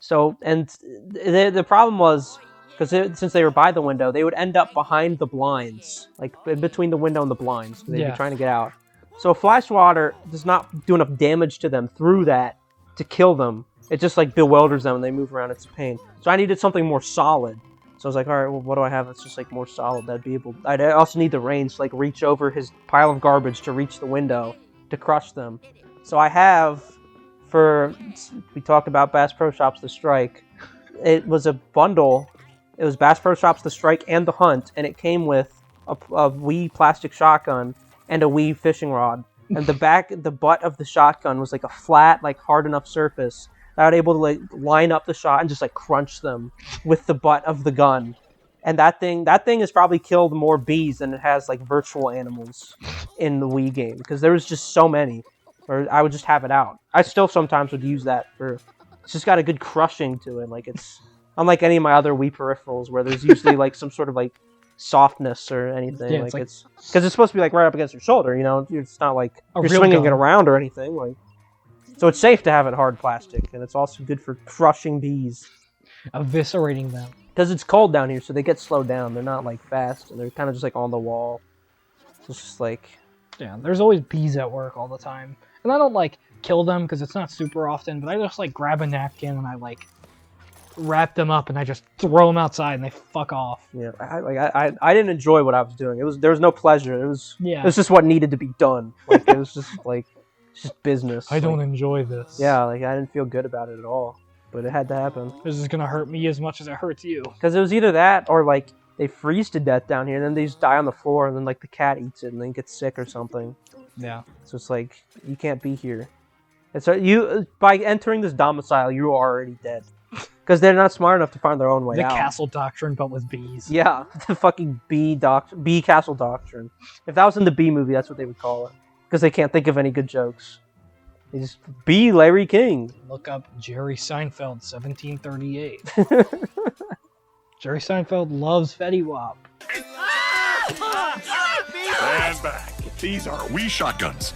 So and the problem was because since they were by the window, they would end up behind the blinds, like in between the window and the blinds. They'd be trying to get out. So fly swatter does not do enough damage to them through that to kill them. It just like bewilders them and they move around. It's a pain. So I needed something more solid. So I was like, all right, well, what do I have that's just like more solid? That'd be able. I'd also need the range to like reach over his pile of garbage to reach the window to crush them. So I have, we talked about Bass Pro Shops The Strike. It was a bundle. It was Bass Pro Shops The Strike and The Hunt, and it came with a wee plastic shotgun and a wee fishing rod. And the butt of the shotgun was like a flat, like hard enough surface that I was able to like line up the shot and just like crunch them with the butt of the gun. And that thing has probably killed more bees than it has like virtual animals in the Wii game, because there was just so many. Or I would just have it out. I still sometimes would use that for. It's just got a good crushing to it. Like it's unlike any of my other Wii peripherals where there's usually like some sort of like softness or anything. Yeah, like it's because it's supposed to be like right up against your shoulder. You know, it's not like you're swinging it around or anything. Like, so it's safe to have it hard plastic, and it's also good for crushing bees, eviscerating them. Because it's cold down here, so they get slowed down. They're not like fast, and they're kind of just like on the wall. So it's just like, yeah, there's always bees at work all the time, and I don't like kill them because it's not super often. But I just like grab a napkin and I like wrap them up and I just throw them outside and they fuck off. Yeah, I didn't enjoy what I was doing. There was no pleasure. It was just what needed to be done. Like it was just like it's just business. I don't enjoy this. Yeah, like I didn't feel good about it at all. But it had to happen. This is gonna hurt me as much as it hurts you. Because it was either that or like they freeze to death down here and then they just die on the floor and then like the cat eats it and then gets sick or something. Yeah. So it's like you can't be here. And so you by entering this domicile you are already dead. Because they're not smart enough to find their own way out. The castle doctrine, but with bees. Yeah, the fucking bee castle doctrine. If that was in the Bee movie, that's what they would call it. Because they can't think of any good jokes. They just be Larry King. Look up Jerry Seinfeld, 1738. Jerry Seinfeld loves 𝖍𝖌𝖍. Stand back. These are Wii shotguns.